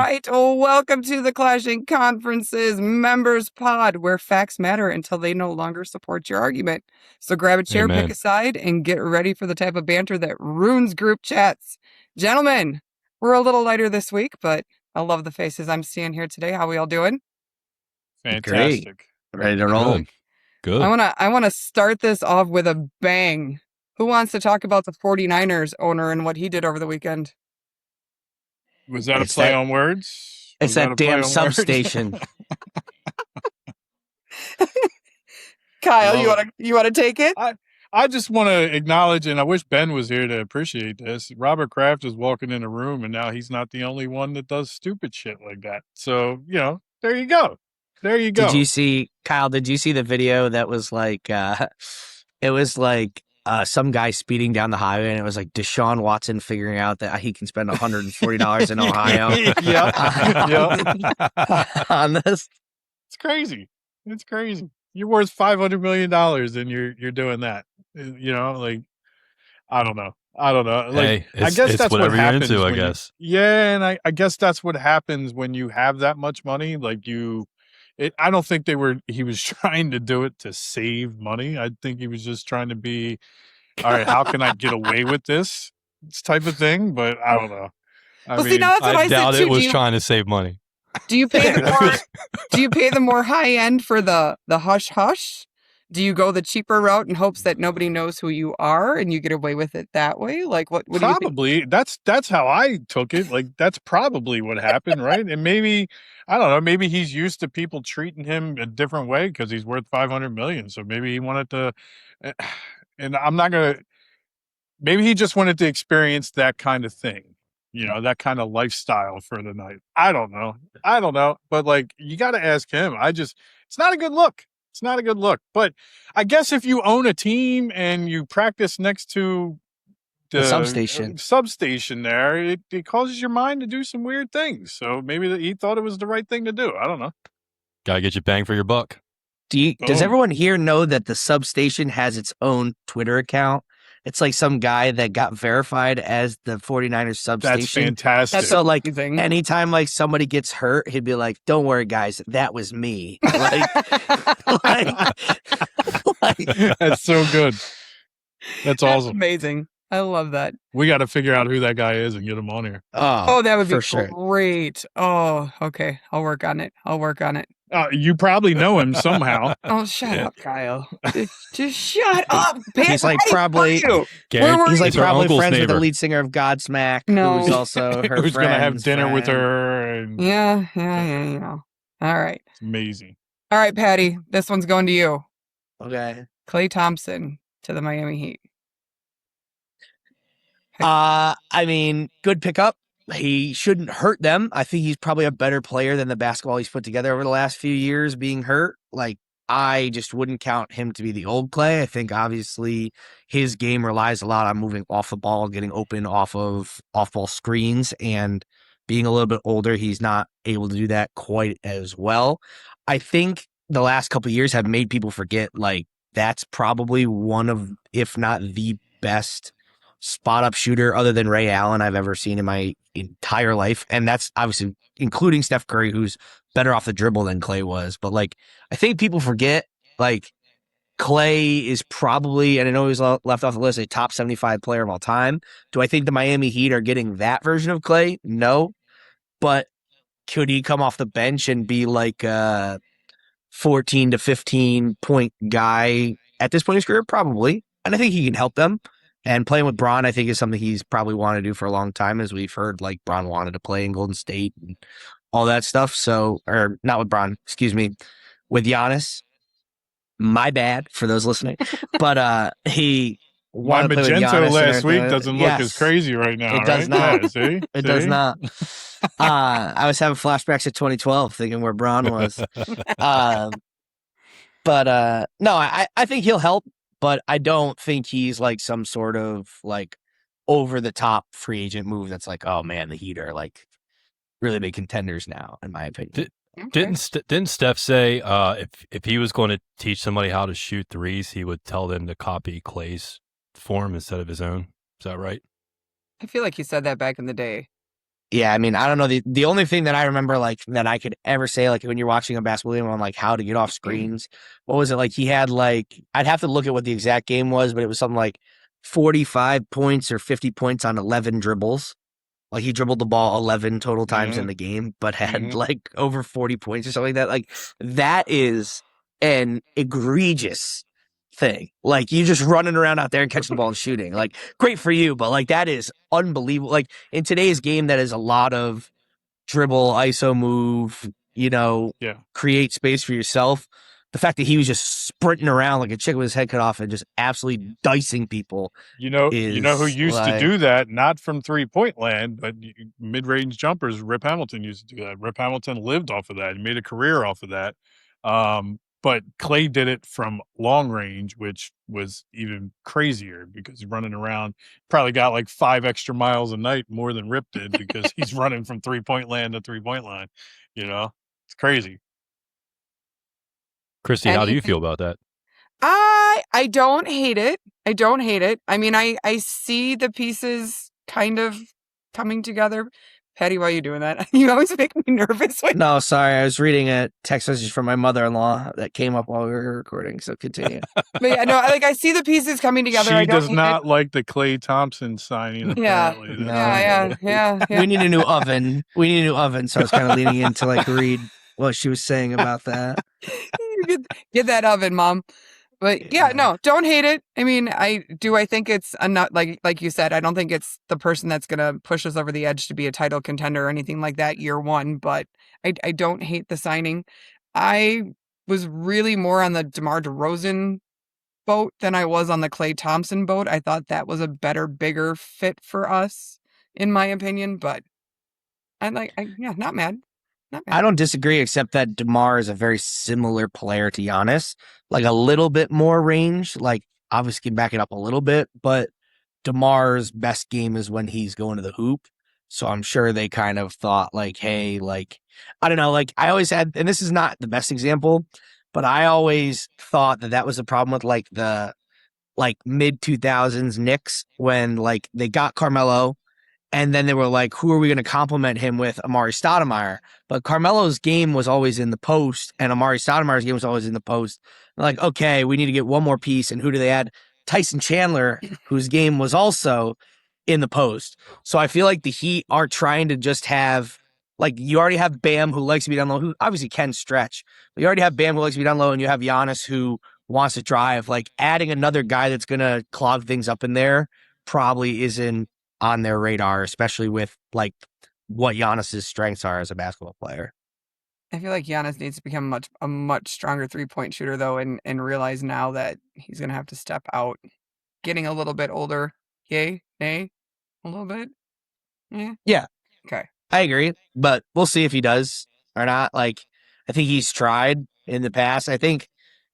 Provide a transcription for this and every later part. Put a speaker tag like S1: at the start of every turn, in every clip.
S1: right. Well, welcome to the Clashing Conferences Members Pod, where facts matter until they no longer support your argument. So grab a chair,
S2: Amen.
S1: pick a side, and get ready for the type of banter that ruins group chats. Gentlemen, we're a little lighter this week, but I love the faces I'm seeing here today. How we all doing?
S3: Fantastic.
S4: Ready to roll.
S2: Good.
S1: I wanna start this off with a bang. Who wants to talk about the 49ers owner and what he did over the weekend?
S3: Was that
S4: It's
S3: a play
S4: that-
S3: on words?
S4: It's
S3: Was that
S4: that
S3: a play
S4: damn
S3: on words?
S4: substation.
S1: Kyle,
S3: Love
S1: you wanna take it?
S3: I just want to acknowledge, and I wish Ben was here to appreciate this. Robert Kraft is walking in the room, and now he's not the only one that does stupid shit like that. So, there you go. There you go.
S4: Did you see, Kyle, did you see the video that was like, it was like some guy speeding down the highway, and it was like Deshaun Watson figuring out that he can spend $140 in Ohio on this?
S3: It's crazy. It's crazy. You're worth $500 million and you're doing that. I don't know. Like,
S2: Hey,
S3: I guess that's what
S2: whatever you're
S3: happens.
S2: into, I
S3: when you-
S2: guess.
S3: Yeah, and I guess that's what happens when you have that much money. Like I don't think he was trying to do it to save money. I think he was just trying to be, all right, how can I get away with this type of thing? But I don't know.
S1: Well, see, now that's what I said
S2: doubt
S1: too.
S2: it was trying to save money.
S1: Do you pay the more? Do you pay the more high end for the hush hush? Do you go the cheaper route in hopes that nobody knows who you are and you get away with it that way? Like what do you think?
S3: Probably that's how I took it. Like that's probably what happened, right? And maybe I don't know. Maybe he's used to people treating him a different way because he's worth $500 million. So maybe he wanted to. And I'm not gonna. Maybe he just wanted to experience that kind of thing. That kind of lifestyle for the night. I don't know. But like, you got to ask him. It's not a good look. It's not a good look. But I guess if you own a team and you practice next to
S4: The
S3: substation there, it causes your mind to do some weird things. So maybe he thought it was the right thing to do. I don't know.
S2: Gotta get your bang for your buck.
S4: Does
S3: Boom.
S4: everyone here know that the substation has its own Twitter account? It's like some guy that got verified as the 49ers substation.
S3: That's fantastic.
S4: So like
S1: amazing.
S4: anytime like somebody gets hurt, he'd be like, "Don't worry, guys, that was me." Like,
S3: That's so good. That's awesome.
S1: Amazing. I love that.
S3: We got to figure out who that guy is and get him on here.
S1: Oh, that would be
S4: for sure.
S1: great. Oh, okay. I'll work on it.
S3: You probably know him somehow.
S1: Oh, shut up, Kyle. Just shut up.
S4: He's like probably
S1: You.
S2: Gary,
S4: he's like
S2: it's her
S4: probably
S2: uncle's
S4: friends with
S2: neighbor.
S4: the lead singer of Godsmack,
S1: No.
S4: who's also her
S3: Who's going to have
S4: friend's
S3: dinner with
S4: friend.
S3: her. And
S1: Yeah. All right.
S3: It's amazing.
S1: All right, Paddy. This one's going to you.
S4: Okay.
S1: Klay Thompson to the Miami Heat.
S4: I mean, good pickup. He shouldn't hurt them. I think he's probably a better player than the basketball he's put together over the last few years being hurt. Like, I just wouldn't count him to be the old Klay. I think obviously his game relies a lot on moving off the ball, getting open off of off-ball screens, and being a little bit older, he's not able to do that quite as well. I think the last couple of years have made people forget, like, that's probably one of, if not the best spot-up shooter other than Ray Allen I've ever seen in my entire life. And that's obviously including Steph Curry, who's better off the dribble than Klay was. But, like, I think people forget, like, Klay is probably, and I know he was left off the list, a top 75 player of all time. Do I think the Miami Heat are getting that version of Klay? No. But could he come off the bench and be like a 14 to 15 point guy at this point in his career? Probably. And I think he can help them. And playing with Bron, I think, is something he's probably wanted to do for a long time, as we've heard, like, Bron wanted to play in Golden State and all that stuff. So, or not with Bron, excuse me, with Giannis. My bad for those listening. But he
S3: My
S4: wanted to play with
S3: Magento
S4: Giannis and
S3: last week
S4: everything.
S3: doesn't look
S4: Yes.
S3: as crazy right now.
S4: It does
S3: right?
S4: not.
S3: Yeah, see?
S4: It does
S3: See?
S4: not. I was having flashbacks to 2012 thinking where Bron was. But no, I think he'll help, but I don't think he's like some sort of like over the top free agent move that's like, oh man, the Heat are like really big contenders now, in my opinion.
S2: Didn't Steph say if he was going to teach somebody how to shoot threes, he would tell them to copy Klay's form instead of his own? Is that right?
S1: I feel like he said that back in the day.
S4: Yeah, I mean, I don't know. The only thing that I remember, like, that I could ever say, like, when you're watching a basketball game on, like, how to get off screens, what was it? Like, he had, like, I'd have to look at what the exact game was, but it was something like 45 points or 50 points on 11 dribbles. Like, he dribbled the ball 11 total times in the game, but had, like, over 40 points or something like that. Like, that is an egregious thing. Like, you just running around out there and catching the ball and shooting. Like, great for you, but, like, that is unbelievable. Like, in today's game, that is a lot of dribble, ISO move,
S3: Yeah.
S4: create space for yourself. The fact that he was just sprinting around like a chicken with his head cut off and just absolutely dicing people
S3: You know who
S4: is
S3: used to
S4: like,
S3: do that, not from 3-point land, but mid-range jumpers. Rip Hamilton used to do that. Rip Hamilton lived off of that. He made a career off of that. But Klay did it from long range, which was even crazier because he's running around. Probably got like 5 extra miles a night more than Rip did because he's running from 3-point land to 3-point line. It's crazy.
S2: Kristy, how do you
S1: Anything-
S2: feel about that?
S1: I don't hate it. I don't hate it. I mean, I see the pieces kind of coming together. Paddy, why are you doing that? You always make me nervous.
S4: no, sorry, I was reading a text message from my mother-in-law that came up while we were recording, so continue.
S1: But yeah, no, like I see the pieces coming together. I
S3: She
S1: don't
S3: does
S1: hate
S3: not like the Klay Thompson signing.
S1: Yeah.
S3: Apparently.
S4: No.
S1: Yeah.
S4: We need a new oven. So I was kind of leaning in to like read what she was saying about that.
S1: Get that oven, Mom. But yeah, no, don't hate it. I mean, I think it's enough. Like you said, I don't think it's the person that's going to push us over the edge to be a title contender or anything like that year one. But I don't hate the signing. I was really more on the DeMar DeRozan boat than I was on the Klay Thompson boat. I thought that was a better, bigger fit for us, in my opinion. But not mad. Not mad.
S4: I don't disagree, except that DeMar is a very similar player to Giannis, like a little bit more range, like obviously can back it up a little bit, but DeMar's best game is when he's going to the hoop. So I'm sure they kind of thought like, hey, like, I don't know, like I always had, and this is not the best example, but I always thought that was a problem with like the mid 2000s Knicks when like they got Carmelo. And then they were like, who are we going to compliment him with? Amari Stoudemire. But Carmelo's game was always in the post, and Amari Stoudemire's game was always in the post. They're like, okay, we need to get one more piece. And who do they add? Tyson Chandler, whose game was also in the post. So I feel like the Heat are trying to just have, like, you already have Bam, who likes to be down low, who obviously can stretch. But you already have Bam, who likes to be down low, and you have Giannis, who wants to drive. Like, adding another guy that's going to clog things up in there probably isn't on their radar, especially with like what Giannis's strengths are as a basketball player.
S1: I feel like Giannis needs to become a much stronger 3-point shooter though, and realize now that he's gonna have to step out, getting a little bit older. Yay, nay, a little bit.
S4: Yeah.
S1: Okay.
S4: I agree, but we'll see if he does or not. Like, I think he's tried in the past. I think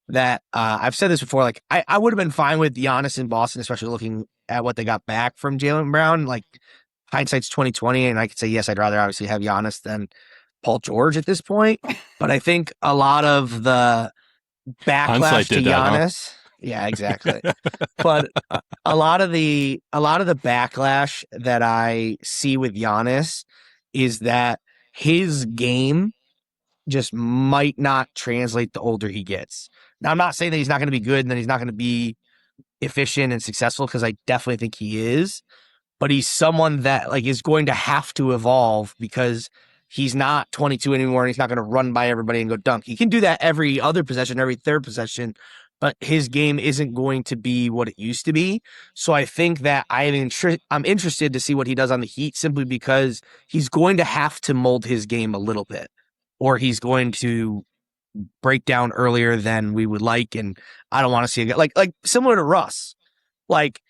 S4: that I've said this before. Like, I would have been fine with Giannis in Boston, especially looking at what they got back from Jaylen Brown. Like, hindsight's 2020, and I could say yes, I'd rather obviously have Giannis than Paul George at this point. But I think a lot of the backlash to Giannis, yeah, exactly. But a lot of the backlash that I see with Giannis is that his game just might not translate the older he gets. Now, I'm not saying that he's not going to be good and that he's not going to be efficient and successful, because I definitely think he is, but he's someone that like is going to have to evolve because he's not 22 anymore and he's not going to run by everybody and go dunk. He can do that every other possession, every third possession, but his game isn't going to be what it used to be. So I think that I'm interested to see what he does on the Heat, simply because he's going to have to mold his game a little bit, or he's going to break down earlier than we would like. And I don't want to see a guy like similar to Russ. Like,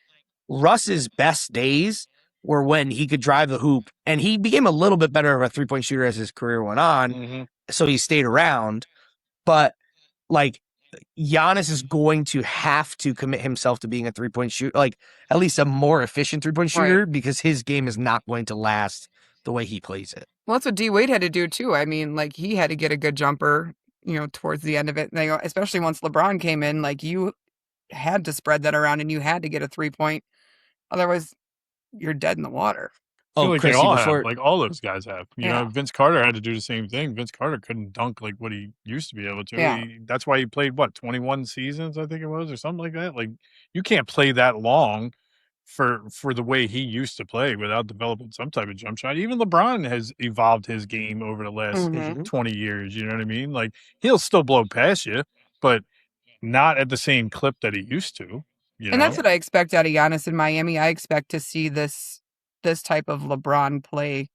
S4: Russ's best days were when he could drive the hoop, and he became a little bit better of a 3-point shooter as his career went on. So he stayed around, but like Giannis is going to have to commit himself to being a 3-point shooter, like at least a more efficient 3-point shooter, right, because his game is not going to last the way he plays it.
S1: Well, that's what D Wade had to do too. I mean, like, he had to get a good jumper, towards the end of it. And especially once LeBron came in, like, you had to spread that around and you had to get a 3-point. Otherwise, you're dead in the water.
S3: I feel
S4: Oh,
S3: like they
S4: Kristy,
S3: all
S4: before
S3: have. Like all those guys have. You
S1: Yeah.
S3: know, Vince Carter had to do the same thing. Vince Carter couldn't dunk like what he used to be able to.
S1: Yeah.
S3: That's why he played 21 seasons, I think it was, or something like that. Like you can't play that long for the way he used to play without developing some type of jump shot. Even LeBron has evolved his game over the last
S1: Mhm.
S3: 20 years. You know what I mean? Like he'll still blow past you, but not at the same clip that he used to. You
S1: And
S3: know?
S1: that's what I expect out of Giannis in Miami. I expect to see this type of LeBron play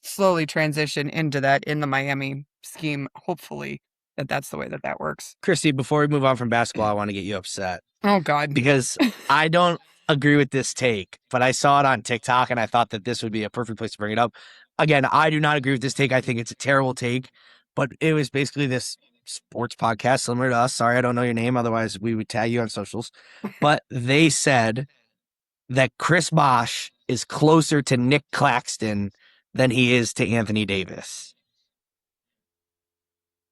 S1: slowly transition into that in the Miami scheme. Hopefully that's the way that works.
S4: Kristy, before we move on from basketball, I want to get you upset
S1: Oh God.
S4: because I don't agree with this take, but I saw it on TikTok and I thought that this would be a perfect place to bring it up. Again, I do not agree with this take. I think it's a terrible take, but it was basically this sports podcast similar to us. Sorry, I don't know your name. Otherwise, we would tag you on socials. But they said that Chris Bosh is closer to Nick Claxton than he is to Anthony Davis.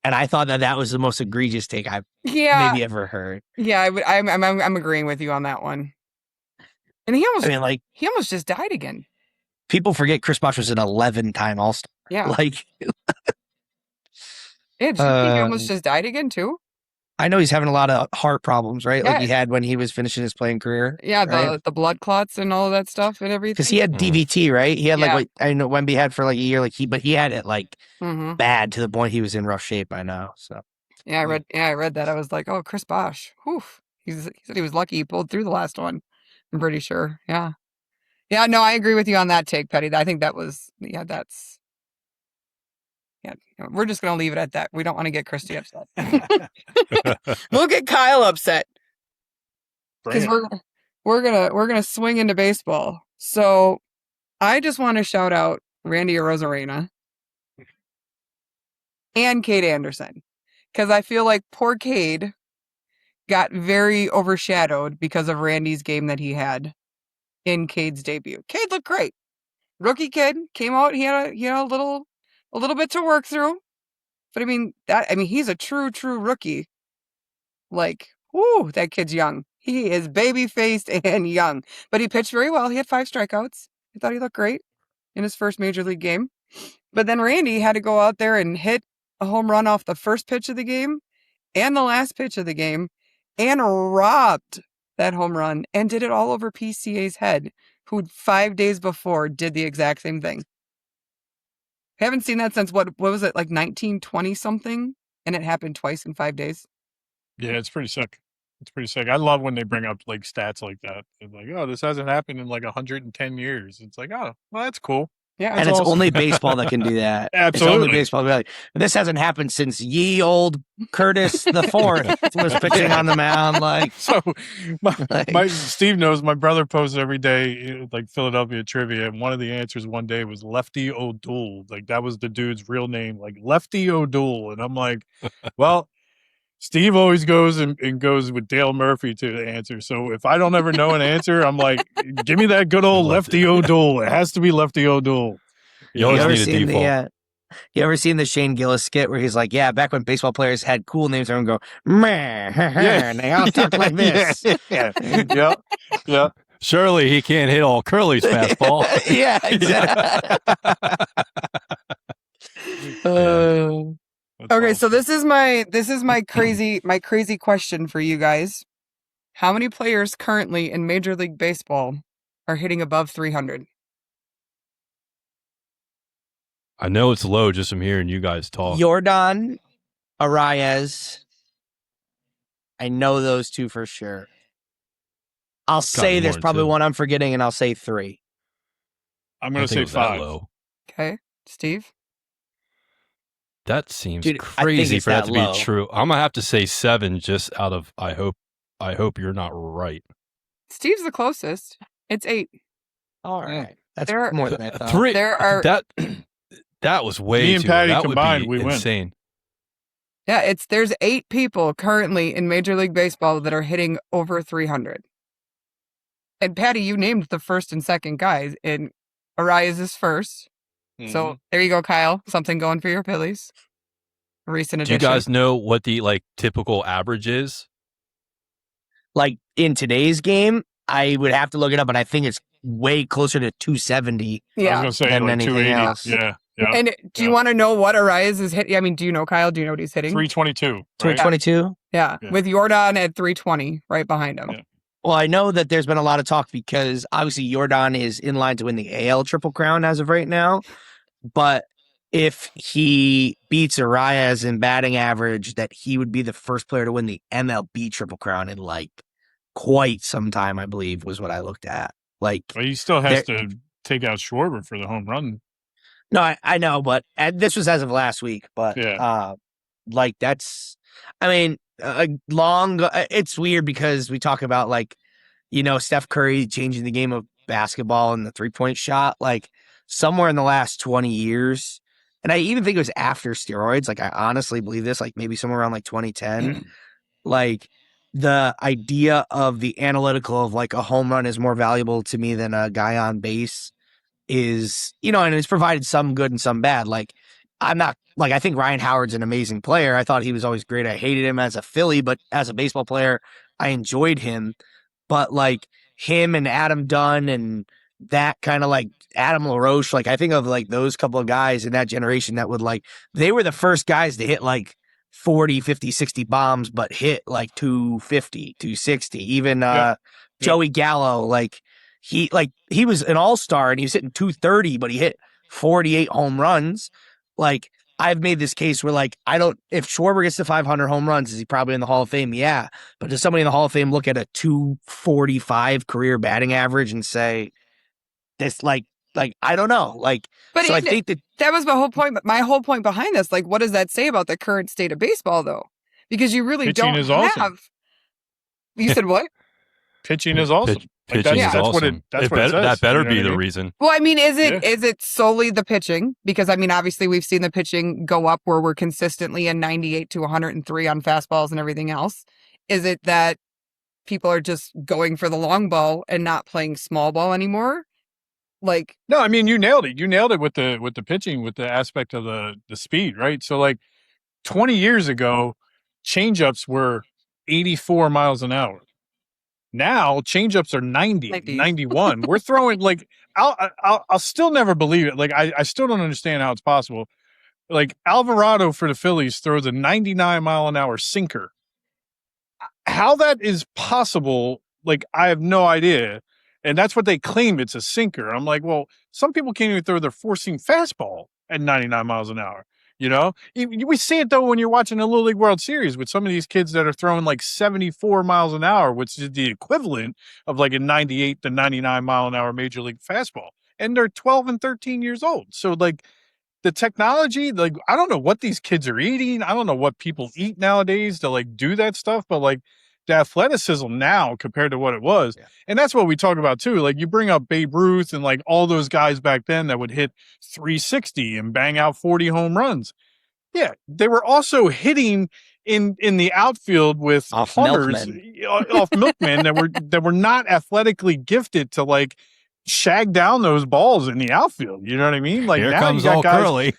S4: And I thought that was the most egregious take I've maybe ever heard.
S1: Yeah, I'm agreeing with you on that one. And he almost just died again.
S4: People forget Chris Bosh was an 11-time All-Star.
S1: Yeah.
S4: Like,
S1: yeah, do you think he almost just died again too?
S4: I know he's having a lot of heart problems, right?
S1: Yeah.
S4: Like he had when he was finishing his playing career.
S1: Yeah,
S4: right?
S1: the blood clots and all of that stuff and everything.
S4: Because he had DVT, right? He had
S1: Yeah.
S4: like what I know Wemby had for like a year, but he had it like
S1: Mhm.
S4: bad to the point he was in rough shape by now. So
S1: Yeah, I read that. I was like, oh, Chris Bosh. Whew. He said he was lucky he pulled through the last one. I'm pretty sure. Yeah. Yeah, no, I agree with you on that take, Petty. I think that was we're just gonna leave it at that. We don't want to get Kristy upset. We'll get Kyle upset. Because we're gonna swing into baseball. So I just want to shout out Randy Arozarena and Cade Anderson. Because I feel like poor Cade got very overshadowed because of Randy's game that he had in Cade's debut. Cade looked great. Rookie kid came out. He had a little bit to work through. But I mean he's a true rookie. Like, whoo, that kid's young. He is baby faced and young. But he pitched very well. He had 5 strikeouts. I thought he looked great in his first major league game. But then Randy had to go out there and hit a home run off the first pitch of the game and the last pitch of the game and robbed that home run and did it all over PCA's head, who 5 days before did the exact same thing. I haven't seen that since what was it, like 1920 something? And it happened twice in 5 days.
S3: Yeah, it's pretty sick. It's pretty sick. I love when they bring up like stats like that. It's like, oh, this hasn't happened in like 110 years. It's like, oh, well, that's cool.
S1: Yeah,
S4: and it's only baseball that can do that.
S3: Absolutely.
S4: It's only baseball. Like, this hasn't happened since ye old Curtis the Fourth was pitching on the mound. Like,
S3: so, my Steve knows my brother posts every day like Philadelphia trivia, and one of the answers one day was Lefty O'Doul. Like that was the dude's real name, like Lefty O'Doul. And I'm like, well. Steve always goes and goes with Dale Murphy to the answer. So if I don't ever know an answer, I'm like, give me that good old Lefty O'Doul. It has to be Lefty O'Doul.
S2: You always need a default.
S4: You ever seen the Shane Gillis skit where he's like, yeah, back when baseball players had cool names, everyone go, meh, and they all talk like this.
S3: Yeah.
S2: Surely he can't hit all Curly's fastball.
S4: Yeah, exactly.
S1: Okay, so this is my crazy question for you guys. How many players currently in Major League Baseball are hitting above 300?
S2: I know it's low just from hearing you guys talk.
S4: Jordan, Arraez. I know those two for sure. I'll say there's probably one I'm forgetting, and I'll say 3.
S3: I'm going to say 5.
S2: Low.
S1: Okay, Steve?
S2: That seems crazy for that to be true. I'm gonna have to say 7 just out of I hope you're not right.
S1: Steve's the closest. It's 8.
S4: All right. That's more than I thought.
S2: 3.
S1: There are
S2: that was way
S3: me and
S2: too
S3: Paddy
S2: low. That
S3: combined,
S2: would be
S3: we
S2: insane.
S1: win. Yeah, there's 8 people currently in Major League Baseball that are hitting over 300. And Paddy, you named the first and second guys, and Arraez is first. So there you go, Kyle. Something going for your Phillies. Recent addition.
S2: Do you guys know what the typical average is?
S4: Like in today's game, I would have to look it up, and I think it's way closer to 270.
S3: I was
S1: Yeah.
S3: gonna say
S4: Than
S3: like
S4: anything
S3: 280.
S4: else.
S3: Yeah.
S1: And do you want to know what Arias is hitting? I mean, do you know, Kyle? Do you know what he's hitting?
S3: 322. Right?
S4: 322?
S1: Yeah.
S3: Yeah.
S1: With Jordan at 320 right behind him.
S3: Yeah.
S4: Well, I know that there's been a lot of talk because obviously Jordan is in line to win the AL Triple Crown as of right now. But if he beats Arias in batting average, that he would be the first player to win the MLB Triple Crown in like quite some time, I believe, was what I looked at. Like,
S3: But he still has to take out Schwarber for the home run.
S4: No, I know, but this was as of last week. But like that's, I mean, it's weird because we talk about like, Steph Curry changing the game of basketball and the 3-point shot. Like somewhere in the last 20 years, and I even think it was after steroids. Like I honestly believe this. Like maybe somewhere around like 2010. Like the idea of the analytical of like a home run is more valuable to me than a guy on base is, and it's provided some good and some bad. Like I think Ryan Howard's an amazing player. I thought he was always great. I hated him as a Philly, but as a baseball player, I enjoyed him. But like him and Adam Dunn and that kind of like Adam LaRoche, like I think of like those couple of guys in that generation that would like, they were the first guys to hit like 40, 50, 60 bombs, but hit like 250, 260. Even Joey Gallo, he was an all-star and he was hitting 230, but he hit 48 home runs. Like I've made this case where like, if Schwarber gets to 500 home runs, is he probably in the Hall of Fame? Yeah. But does somebody in the Hall of Fame look at a 245 career batting average and say this, like, I don't know. Like,
S1: but
S4: so I think
S1: that was my whole point. My whole point behind this, like, what does that say about the current state of baseball though? Because you really
S3: Pitching
S1: don't
S3: is
S1: have,
S3: awesome.
S1: You said what?
S3: Pitching is awesome.
S2: Pitching is awesome.
S3: What it says.
S2: That better be
S3: the
S2: reason.
S1: Well, I mean, is it solely the pitching? Because I mean, obviously we've seen the pitching go up where we're consistently in 98 to 103 on fastballs and everything else. Is it that people are just going for the long ball and not playing small ball anymore? Like,
S3: no, I mean, you nailed it. You nailed it with the pitching, with the aspect of the speed, right? So like 20 years ago, changeups were 84 miles an hour. Now changeups are 90, 91. We're throwing like, I'll still never believe it. Like I still don't understand how it's possible. Like Alvarado for the Phillies throws a 99 mile an hour sinker. How that is possible, like I have no idea. And that's what they claim, it's a sinker. I'm like, well, some people can't even throw their four-seam fastball at 99 miles an hour. We see it though when you're watching a Little League World Series with some of these kids that are throwing like 74 miles an hour, which is the equivalent of like a 98 to 99 mile an hour major league fastball. And they're 12 and 13 years old. So like the technology, like I don't know what these kids are eating. I don't know what people eat nowadays to like do that stuff, but like the athleticism now compared to what it was. Yeah. And that's what we talk about too. Like you bring up Babe Ruth and like all those guys back then that would hit 360 and bang out 40 home runs. Yeah. They were also hitting in the outfield with
S4: off
S3: Hummers, off milkmen that were not athletically gifted to like shag down those balls in the outfield. You know what I mean? Like
S2: here
S3: now
S2: comes
S3: you got
S2: all
S3: guys,
S2: curly.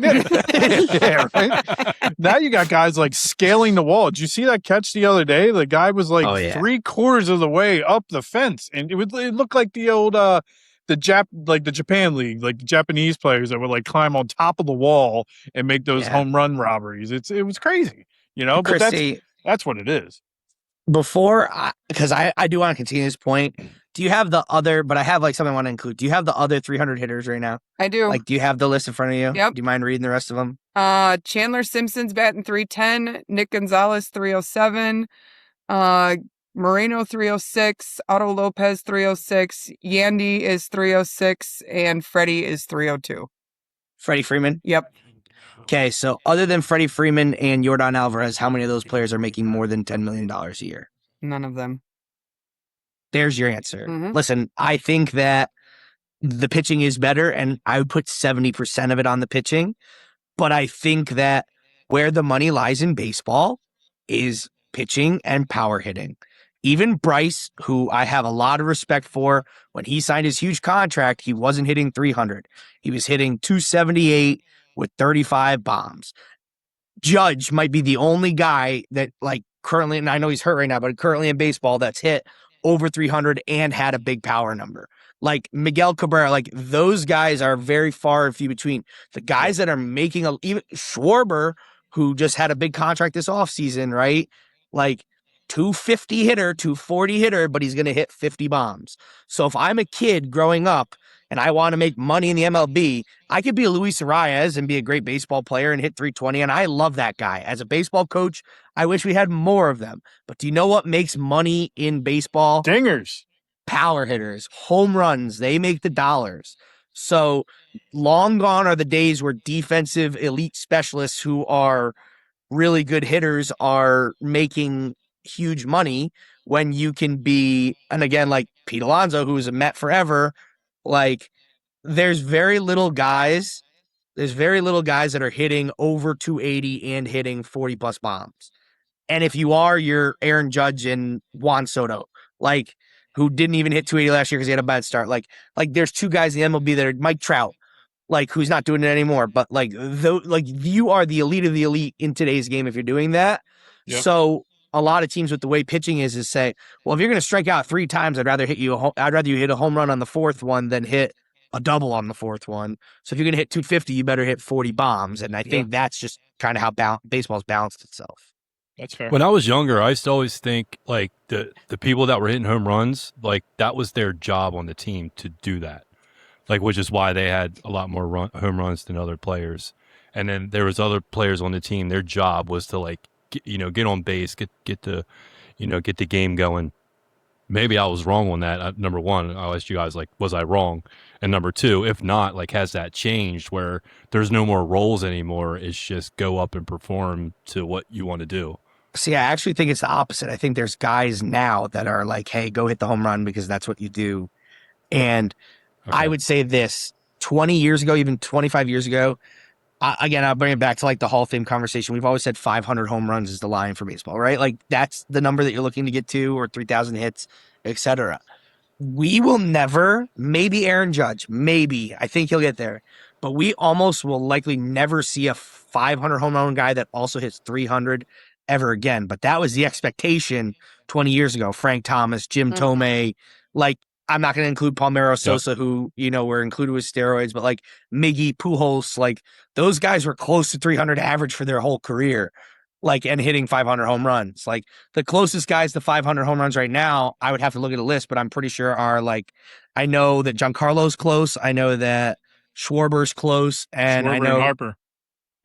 S3: Yeah, right. Now you got guys like scaling the wall. Did you see that catch the other day? The guy was like 3/4 of the way up the fence, and it looked like the old the Japan League, like the Japanese players that would like climb on top of the wall and make those home run robberies. It was crazy, but
S4: Kristy,
S3: that's what it is.
S4: Because I do want to continue this point. Do you have the other, but I have like something I want to include. Do you have the other 300 hitters right now?
S1: I do.
S4: Like, do you have the list in front of you?
S1: Yep.
S4: Do you mind reading the rest of them?
S1: Chandler Simpson's batting 310, Nick Gonzalez 307, Moreno 306, Otto Lopez 306, Yandy is 306, and Freddie is 302.
S4: Freddie Freeman?
S1: Yep.
S4: Okay, so other than Freddie Freeman and Yordan Alvarez, how many of those players are making more than $10 million a year?
S1: None of them.
S4: There's your answer.
S1: Mm-hmm.
S4: Listen, I think that the pitching is better, and I would put 70% of it on the pitching. But I think that where the money lies in baseball is pitching and power hitting. Even Bryce, who I have a lot of respect for, when he signed his huge contract, he wasn't hitting 300. He was hitting 278 with 35 bombs. Judge might be the only guy that like currently, and I know he's hurt right now, but currently in baseball that's hit over 300 and had a big power number. like Miguel Cabrera, like those guys are very far and few between. The guys that are making even Schwarber, who just had a big contract this offseason, right? Like 250 hitter, 240 hitter, but he's going to hit 50 bombs. So if I'm a kid growing up and I want to make money in the MLB, I could be a Luis Arias and be a great baseball player and hit 320. And I love that guy. As a baseball coach, I wish we had more of them. But do you know what makes money in baseball?
S3: Dingers.
S4: Power hitters, home runs, they make the dollars. So long gone are the days where defensive elite specialists who are really good hitters are making huge money when you can be, and again, like Pete Alonso, who was a Met forever, like there's very little guys that are hitting over 280 and hitting 40 plus bombs. And if you are, you're Aaron Judge and Juan Soto, like who didn't even hit 280 last year because he had a bad start. Like there's two guys in the MLB that are Mike Trout, like who's not doing it anymore. But like you are the elite of the elite in today's game if you're doing that. Yep. So a lot of teams with the way pitching is say, well, if you're going to strike out 3 times, I'd rather you hit a home run on the 4th one than hit a double on the 4th one. So if you're going to hit 250, you better hit 40 bombs. And I think that's just kind of how baseball's balanced itself.
S3: That's fair.
S2: When I was younger, I used to always think like the people that were hitting home runs, like that was their job on the team to do that. Like, which is why they had a lot more home runs than other players. And then there was other players on the team. Their job was to like, get on base, get the game going. Maybe I was wrong on that. Number one, I'll ask you guys, like, was I wrong? And number two, if not, like, has that changed where there's no more roles anymore? It's just go up and perform to what you want to do.
S4: See, I actually think it's the opposite. I think there's guys now that are like, hey, go hit the home run because that's what you do. And I would say this 20 years ago, even 25 years ago, again, I'll bring it back to like the Hall of Fame conversation. We've always said 500 home runs is the line for baseball, right? Like that's the number that you're looking to get to, or 3,000 hits, etc. We will never, maybe Aaron Judge, maybe, I think he'll get there, but we almost will likely never see a 500 home run guy that also hits 300 ever again. But that was the expectation 20 years ago. Frank Thomas, Jim Tomei, like, I'm not going to include Palmeiro Sosa, who, were included with steroids, but like Miggy, Pujols, like those guys were close to 300 average for their whole career, like, and hitting 500 home runs. Like the closest guys to 500 home runs right now, I would have to look at a list, but I'm pretty sure are like, I know that Giancarlo's close. I know that Schwarber's close, and I know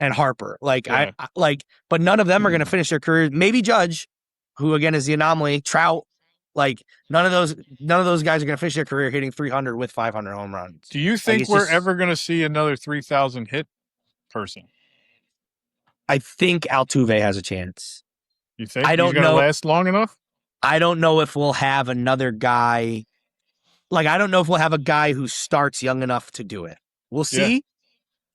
S4: Harper. Like, yeah. But none of them are going to finish their career. Maybe Judge, who again is the anomaly, Trout. Like none of those guys are going to finish their career hitting 300 with 500 home runs.
S3: Do you think we're ever going to see another 3,000 hit person?
S4: I think Altuve has a chance.
S3: You think he's going to last long enough?
S4: I don't know if we'll have another guy. Like, I don't know if we'll have a guy who starts young enough to do it. We'll see,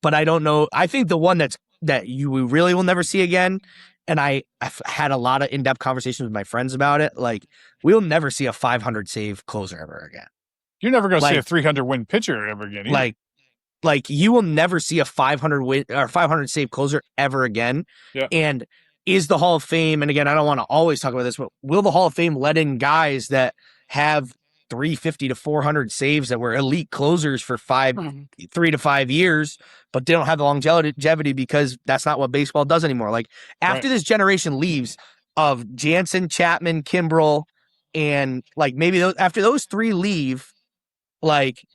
S4: but I don't know. I think the one that we really will never see again, and I've had a lot of in-depth conversations with my friends about it, like, we'll never see a 500 save closer ever again.
S3: You're never going to see a 300 win pitcher ever again either.
S4: Like you will never see a 500 win or 500 save closer ever again. Yeah. And is the Hall of Fame, and again, I don't want to always talk about this, but will the Hall of Fame let in guys that have 350 to 400 saves that were elite closers for 3 to 5 years, but they don't have the longevity because that's not what baseball does anymore. Like after this generation leaves of Jansen, Chapman, Kimbrel, and like maybe after those 3 leave, like,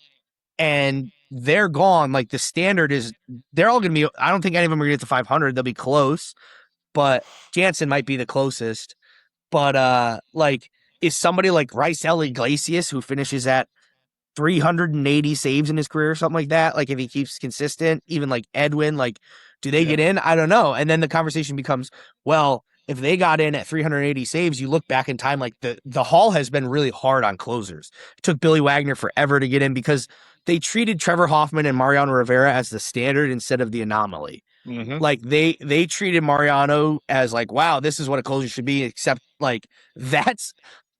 S4: and they're gone, like the standard is they're all going to be, I don't think any of them are going to get to 500. They'll be close, but Jansen might be the closest. But like, is somebody like Raisel Iglesias, who finishes at 380 saves in his career or something like that, like if he keeps consistent, even like Edwin, like do they get in? I don't know. And then the conversation becomes, well, if they got in at 380 saves, you look back in time, like the Hall has been really hard on closers. It took Billy Wagner forever to get in because they treated Trevor Hoffman and Mariano Rivera as the standard instead of the anomaly. Mm-hmm. Like they treated Mariano as like, wow, this is what a closer should be, except like that's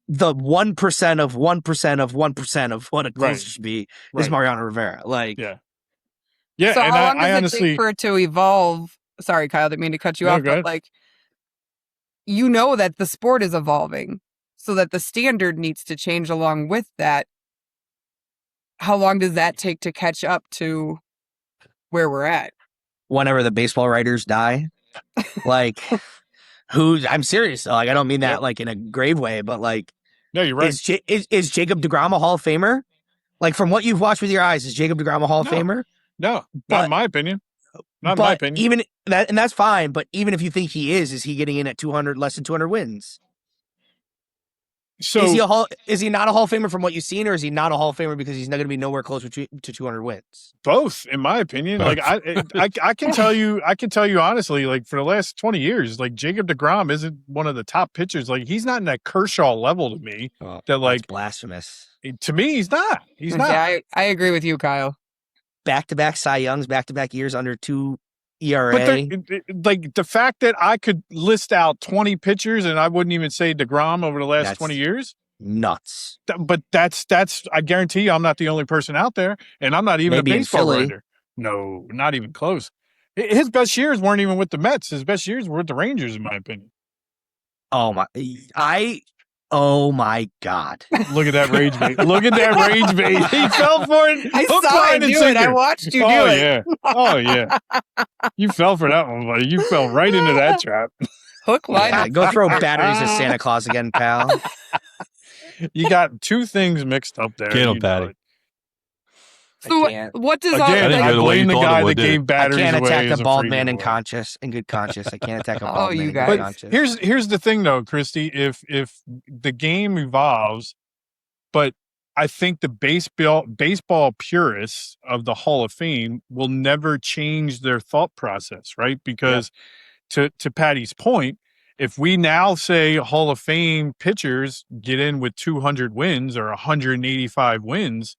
S4: the 1% of 1% of 1% of what a closer should be is Mariano Rivera. Like,
S3: yeah.
S1: So and how long does it take for it to evolve? Sorry, Kyle, didn't mean to cut you off, but like, that the sport is evolving so that the standard needs to change along with that. how long does that take to catch up to where we're at?
S4: Whenever the baseball writers die, like I'm serious though. Like I don't mean that
S3: Yep.
S4: like in a grave way, but like
S3: No, you're right.
S4: is Jacob deGrom a Hall of Famer? Like from what you've watched with your eyes, is Jacob deGrom a Hall of
S3: No.
S4: Famer?
S3: No,
S4: But-
S3: not in my opinion. Not in my
S4: But
S3: opinion.
S4: even that, and that's fine. But even if you think he is he getting in at 200, less than 200 wins?
S3: So
S4: Is he not a Hall of Famer from what you've seen, or is he not a Hall of Famer because he's not going to be nowhere closer to 200 wins?
S3: both, in my opinion. Like I can tell you honestly, like for the last 20 years, like Jacob deGrom isn't one of the top pitchers. Like he's not in that Kershaw level to me. That like
S4: That's blasphemous.
S3: to me, he's not. He's not.
S1: Yeah, I agree with you, Kyle.
S4: Back-to-back Cy Youngs, back-to-back years under 2 ERA.
S3: But like the fact that I could list out 20 pitchers and I wouldn't even say deGrom over the last
S4: That's
S3: 20 years.
S4: Nuts.
S3: But that's I guarantee you I'm not the only person out there, and I'm not even
S4: Maybe
S3: a
S4: in
S3: baseball
S4: Philly.
S3: writer. No, not even close. His best years weren't even with the Mets. His best years were with the Rangers, in my opinion.
S4: Oh my God.
S3: Look at that rage bait. Look at that rage bait. He fell for it.
S1: I
S3: Hook,
S1: saw
S3: line,
S1: it
S3: and
S1: do it. I
S3: sinker.
S1: watched you do
S3: Oh
S1: it.
S3: yeah. Oh yeah. You fell for that one, buddy. You fell right into that trap.
S1: Hook, line,
S4: Yeah,
S1: and
S4: go throw batteries at Santa Claus again, pal.
S3: You got two things mixed up there.
S2: Get him,
S3: You know
S2: Paddy.
S3: it.
S1: So
S4: I can't.
S1: what does
S3: Again,
S2: I didn't
S3: I
S2: go the way you
S3: blame the
S2: thought it
S3: guy
S2: would,
S3: that
S2: did it?
S3: gave
S4: I
S3: batteries
S4: can't
S3: away
S4: attack
S3: as
S4: a
S3: a
S4: bald
S3: free
S4: man in
S3: giveaway.
S4: conscious, in good conscience. I can't attack a
S1: Oh,
S4: bald
S1: you
S4: man in
S1: guys.
S4: good
S3: But
S4: conscience.
S3: here's the thing though, Kristy. If the game evolves, but I think the baseball purists of the Hall of Fame will never change their thought process, right? Because to Paddy's point, if we now say Hall of Fame pitchers get in with 200 wins or 185 wins,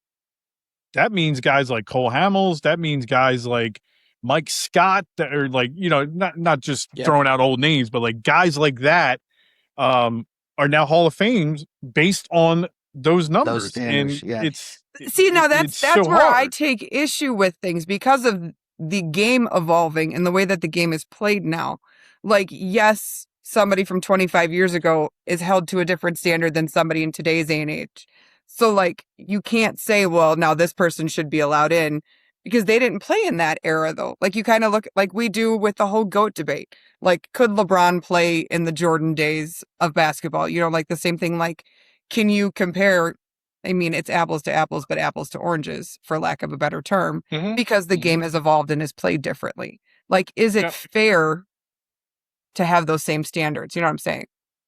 S3: that means guys like Cole Hamels, that means guys like Mike Scott that are like, not just
S4: Yeah.
S3: throwing out old names, but like guys like that are now Hall of Fames based on those numbers.
S4: standards,
S3: and
S4: yeah.
S3: it's
S1: See, now
S3: it's
S1: that's
S3: so
S1: where I
S3: hard.
S1: take issue with things because of the game evolving and the way that the game is played now. Like, yes, somebody from 25 years ago is held to a different standard than somebody in today's day and age. So, like, you can't say, well, now this person should be allowed in because they didn't play in that era, though. Like, you kind of look like we do with the whole GOAT debate. Like, could LeBron play in the Jordan days of basketball? Like the same thing, like, can you compare? I mean, it's apples to apples, but apples to oranges, for lack of a better term,
S3: Mhm.
S1: because the game has evolved and is played differently. Like, is it
S3: Yeah.
S1: fair to have those same standards? You know what I'm saying?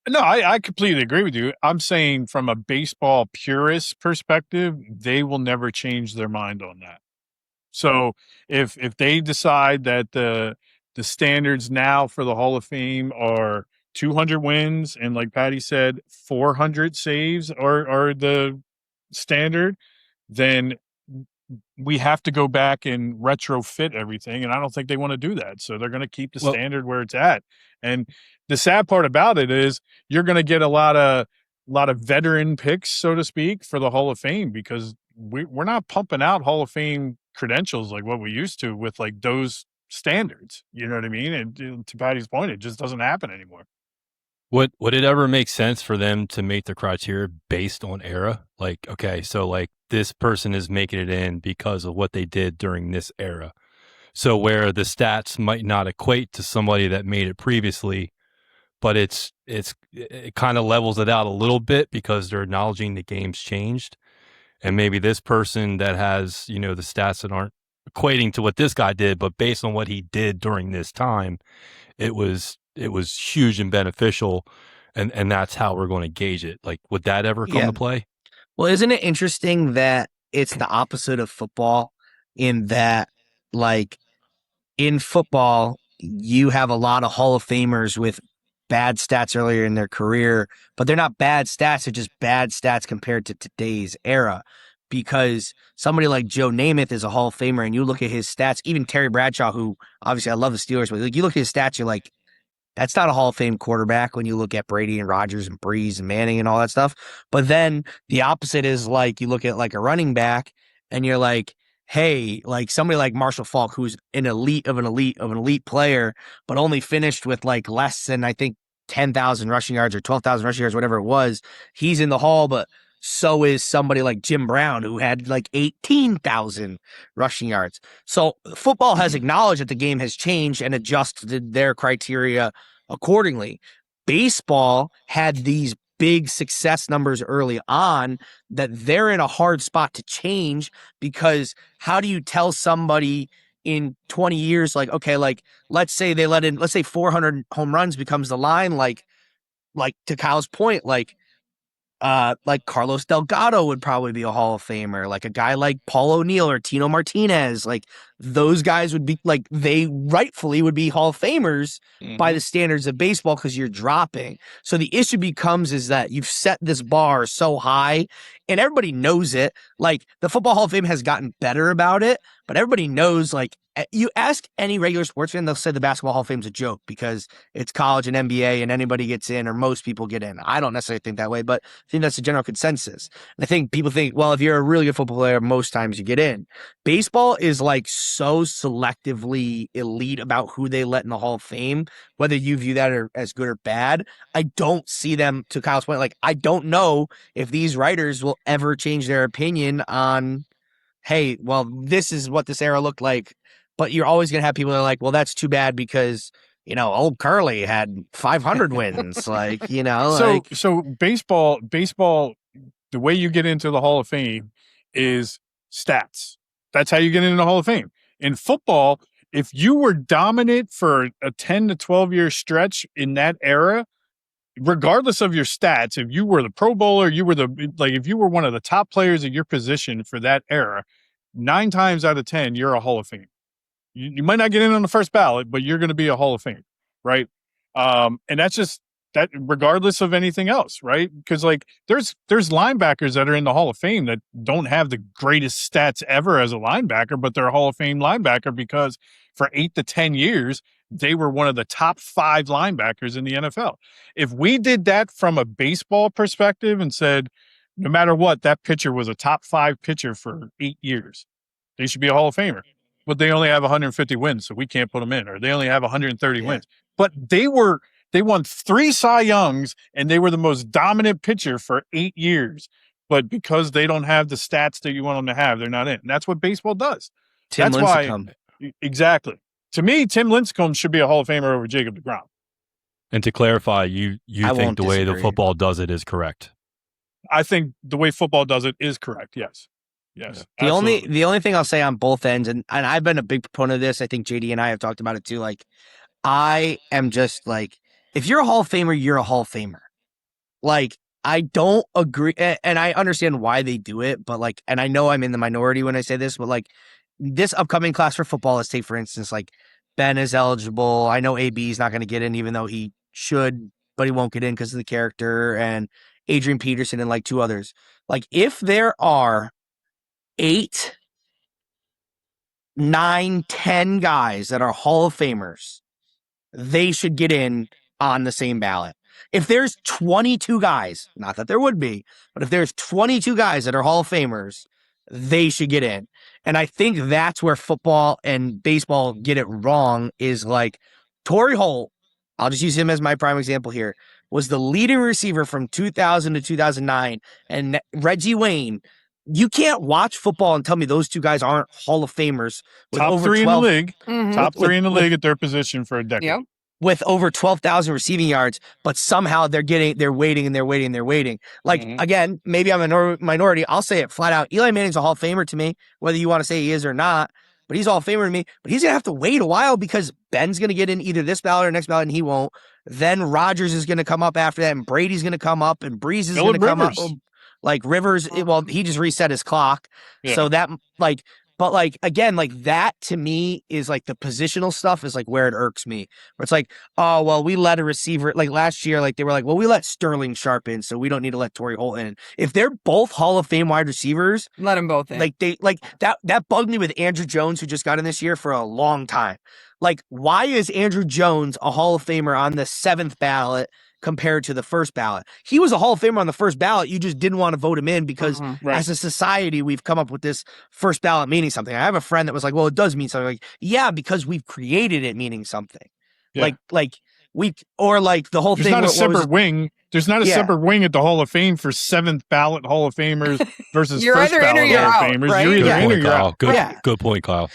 S3: No, I completely agree with you. I'm saying from a baseball purist perspective, they will never change their mind on that. So if they decide that the standards now for the Hall of Fame are 200 wins and like Paddy said, 400 saves are the standard, then we have to go back and retrofit everything. And I don't think they want to do that. So they're going to keep the
S2: Well-
S3: standard where it's at. And the sad part about it is you're going to get a lot of veteran picks, so to speak, for the Hall of Fame because we're not pumping out Hall of Fame credentials like what we used to with like those standards. You know what I mean? And to Paddy's point, it just doesn't happen anymore.
S2: Would it ever make sense for them to make the criteria based on era? Like, okay, so like this person is making it in because of what they did during this era. So where the stats might not equate to somebody that made it previously, but it kind of levels it out a little bit because they're acknowledging the game's changed. And maybe this person that has, the stats that aren't equating to what this guy did, but based on what he did during this time, it was huge and beneficial. And that's how we're going to gauge it. Like, would that ever come
S4: Yeah.
S2: to play?
S4: Well, isn't it interesting that it's the opposite of football in that, like, in football, you have a lot of Hall of Famers with bad stats earlier in their career, but they're not bad stats. They're just bad stats compared to today's era. Because somebody like Joe Namath is a Hall of Famer, and you look at his stats, even Terry Bradshaw, who obviously I love the Steelers, but like you look at his stats, you're like, that's not a Hall of Fame quarterback when you look at Brady and Rodgers and Breeze and Manning and all that stuff. But then the opposite is like you look at like a running back and you're like, hey, like somebody like Marshall Faulk, who's an elite of an elite player, but only finished with like less than I think 10,000 rushing yards or 12,000 rushing yards, whatever it was. He's in the Hall, but so is somebody like Jim Brown, who had like 18,000 rushing yards. So football has acknowledged that the game has changed and adjusted their criteria accordingly. Baseball had these big success numbers early on that they're in a hard spot to change, because how do you tell somebody in 20 years, like, okay, like, let's say 400 home runs becomes the line, like to Kyle's point, like Carlos Delgado would probably be a Hall of Famer. Like a guy like Paul O'Neill or Tino Martinez, like those guys would be, like, they rightfully would be Hall of Famers by the standards of baseball, because you're dropping. So the issue becomes is that you've set this bar so high and everybody knows it. Like the Football Hall of Fame has gotten better about it, but everybody knows, like, you ask any regular sports fan, they'll say the Basketball Hall of Fame is a joke because it's college and NBA and anybody gets in, or most people get in. I don't necessarily think that way, but I think that's the general consensus. And I think people think, well, if you're a really good football player, most times you get in. Baseball is like so selectively elite about who they let in the Hall of Fame, whether you view that as good or bad. I don't see them, to Kyle's point, like, I don't know if these writers will ever change their opinion on, hey, well, this is what this era looked like. But you're always going to have people that are like, well, that's too bad because, old Curly had 500 wins. Like,
S3: So baseball, the way you get into the Hall of Fame is stats. That's how you get into the Hall of Fame. In football, if you were dominant for a 10 to 12 year stretch in that era, regardless of your stats, if you were the Pro Bowler, if you were one of the top players in your position for that era, 9 times out of 10, you're a Hall of Fame. You might not get in on the first ballot, but you're going to be a Hall of Fame, right? And that's just that, regardless of anything else, right? Because like there's linebackers that are in the Hall of Fame that don't have the greatest stats ever as a linebacker, but they're a Hall of Fame linebacker because for 8 to 10 years they were one of the top 5 linebackers in the NFL. If we did that from a baseball perspective and said, no matter what, that pitcher was a top 5 pitcher for 8 years, they should be a Hall of Famer. But they only have 150 wins, so we can't put them in. Or they only have 130 wins. But they won 3 Cy Youngs, and they were the most dominant pitcher for 8 years. But because they don't have the stats that you want them to have, they're not in. And that's what baseball does. That's
S4: Lincecum.
S3: why, exactly. To me, Tim Lincecum should be a Hall of Famer over Jacob deGrom.
S2: And to clarify, you think the way the football does it is correct?
S3: I think the way football does it is correct, yes. Yes.
S4: The only thing I'll say on both ends, and I've been a big proponent of this, I think JD and I have talked about it too, like, I am just like, if you're a Hall of Famer, you're a Hall of Famer. Like, I don't agree, and I understand why they do it, but like, and I know I'm in the minority when I say this, but like, this upcoming class for football, let's take, for instance, like, Ben is eligible. I know AB is not going to get in, even though he should, but he won't get in because of the character, and Adrian Peterson and like 2 others. Like, if there are 8, 9, 10 guys that are Hall of Famers, they should get in on the same ballot. If there's 22 guys, not that there would be, but if there's 22 guys that are Hall of Famers, they should get in. And I think that's where football and baseball get it wrong, is like Torry Holt, I'll just use him as my prime example here, was the leading receiver from 2000 to 2009, and Reggie Wayne. You can't watch football and tell me those 2 guys aren't Hall of Famers. With
S3: top
S4: over
S3: 3
S4: 12,
S3: in the league.
S1: Mhm.
S3: Top 3 in the league at their position for a decade.
S1: Yep.
S4: with over 12,000 receiving yards, but somehow they're waiting. Like, again, maybe I'm a minority. I'll say it flat out. Eli Manning's a Hall of Famer to me, whether you want to say he is or not, but he's a Hall of Famer to me. But he's going to have to wait a while because Ben's going to get in either this ballot or next ballot, and he won't. Then Rodgers is going to come up after that, and Brady's going to come up, and Breeze is going to come up. Like Rivers, well, he just reset his clock. Yeah. So that, like, but like, again, like that to me is like the positional stuff is like where it irks me. Where it's like, oh, well, we let a receiver, like last year, like they were like, well, we let Sterling Sharp in, so we don't need to let Torry Holt in. If they're both Hall of Fame wide receivers,
S1: let them both in.
S4: Like that bugged me with Andrew Jones, who just got in this year, for a long time. Like, why is Andrew Jones a Hall of Famer on the 7th ballot compared to the 1st ballot? He was a Hall of Famer on the 1st ballot. You just didn't want to vote him in because as a society, we've come up with this 1st ballot meaning something. I have a friend that was like, well, it does mean something. Like, yeah, because we've created it meaning something. Yeah. Like we, or like the whole
S3: There's
S4: thing.
S3: There's not a separate wing. There's not a
S4: Yeah.
S3: separate wing at the Hall of Fame for 7th ballot Hall of Famers versus
S1: You're
S3: first
S1: either in or
S3: ballot
S1: you're
S3: Hall of
S1: out,
S3: Famers.
S1: right?
S3: You're either
S2: Good
S3: in or
S2: point,
S3: you're
S2: Kyle.
S3: out.
S2: Good point, Kyle.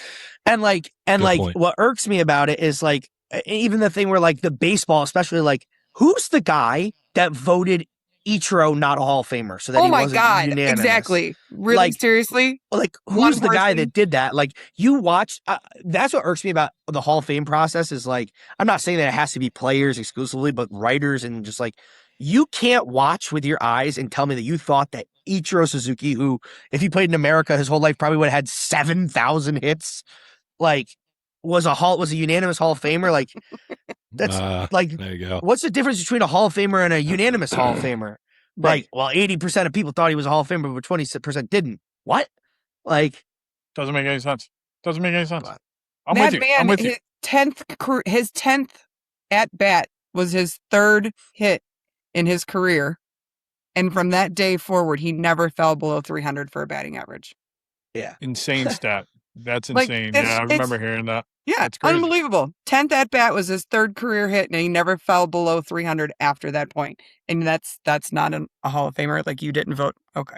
S4: And
S2: Good point.
S4: what irks me about it is like even the thing where like the baseball, especially like who's the guy that voted Ichiro not a Hall of Famer so that
S1: Oh
S4: he
S1: my
S4: wasn't
S1: God.
S4: unanimous?
S1: Exactly. Really?
S4: Like-
S1: Seriously?
S4: Like
S1: One
S4: who's the guy
S1: person?
S4: that did that? Like you watch. That's what irks me about the Hall of Fame process is like I'm not saying that it has to be players exclusively, but writers and just like you can't watch with your eyes and tell me that you thought that Ichiro Suzuki, who if he played in America his whole life probably would have had 7,000 hits, like was a unanimous Hall of Famer. Like that's like
S2: There you go.
S4: what's the difference between a Hall of Famer and a unanimous Hall of Famer? Like, well, 80% of people thought he was a Hall of Famer, but 20% didn't. What? Like,
S3: Doesn't make any sense. Doesn't make any sense. I'm
S1: That
S3: with you.
S1: man,
S3: I'm with you.
S1: his 10th at bat was his 3rd hit in his career. And from that day forward, he never fell below 300 for a batting average.
S4: yeah.
S3: Insane stat. That's
S1: Like,
S3: insane.
S1: it's-
S3: Yeah, I remember hearing that.
S1: Yeah,
S3: That's crazy.
S1: unbelievable. 10th at bat was his 3rd career hit, and he never fell below 300 after that point. And that's not a Hall of Famer. Like, you didn't vote. Okay.